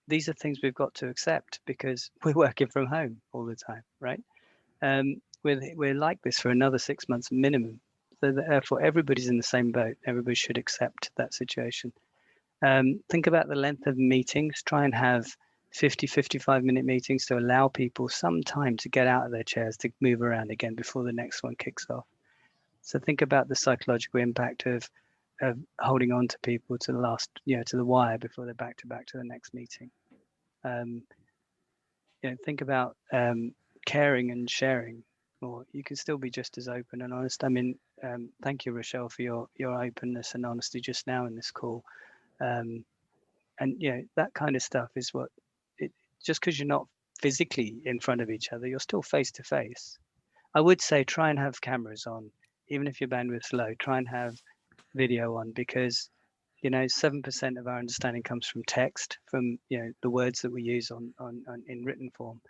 these are things we've got to accept because we're working from home all the time, right? We're like this for another 6 months minimum. So therefore, everybody's in the same boat. Everybody should accept that situation. Think about the length of meetings. Try and have 50, 55-minute meetings to allow people some time to get out of their chairs, to move around again before the next one kicks off. So think about the psychological impact of holding on to people to the last, to the wire before they're back to the next meeting. Think about caring and sharing. Or you can still be just as open and honest. I mean, thank you, Rochelle, for your openness and honesty just now in this call. And that kind of stuff is what just because you're not physically in front of each other, you're still face to face. I would say try and have cameras on, even if your bandwidth's low. Try and have video on, because 7% of our understanding comes from text, from the words that we use on in written form.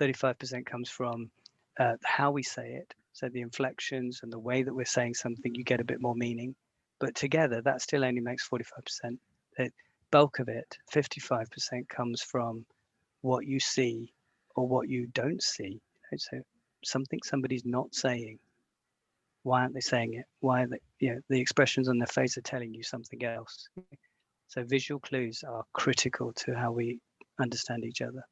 35% comes from how we say it, So the inflections and the way that we're saying something, you get a bit more meaning. But together, that still only makes 45%. The bulk of it, 55%, comes from what you see or what you don't see. So something somebody's not saying. Why aren't they saying it? Why are they, the expressions on their face are telling you something else. So visual clues are critical to how we understand each other.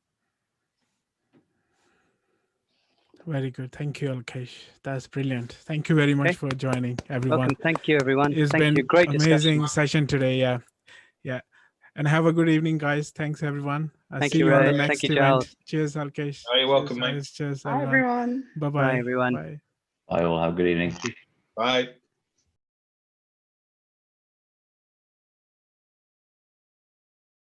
Very good. Thank you, Alkesh. That's brilliant. Thank you very much for joining, everyone. Welcome. Thank you, everyone. It's Thank been you. Great amazing discussion. session today. Yeah. And have a good evening, guys. Thanks, everyone. I'll Thank see you, you on Ray. the next Thank you, event. Giles. Cheers, Alkesh. You're welcome, mate. Cheers, Bye, everyone. Bye-bye. Bye, everyone. Bye. Bye all. Have a good evening. Bye.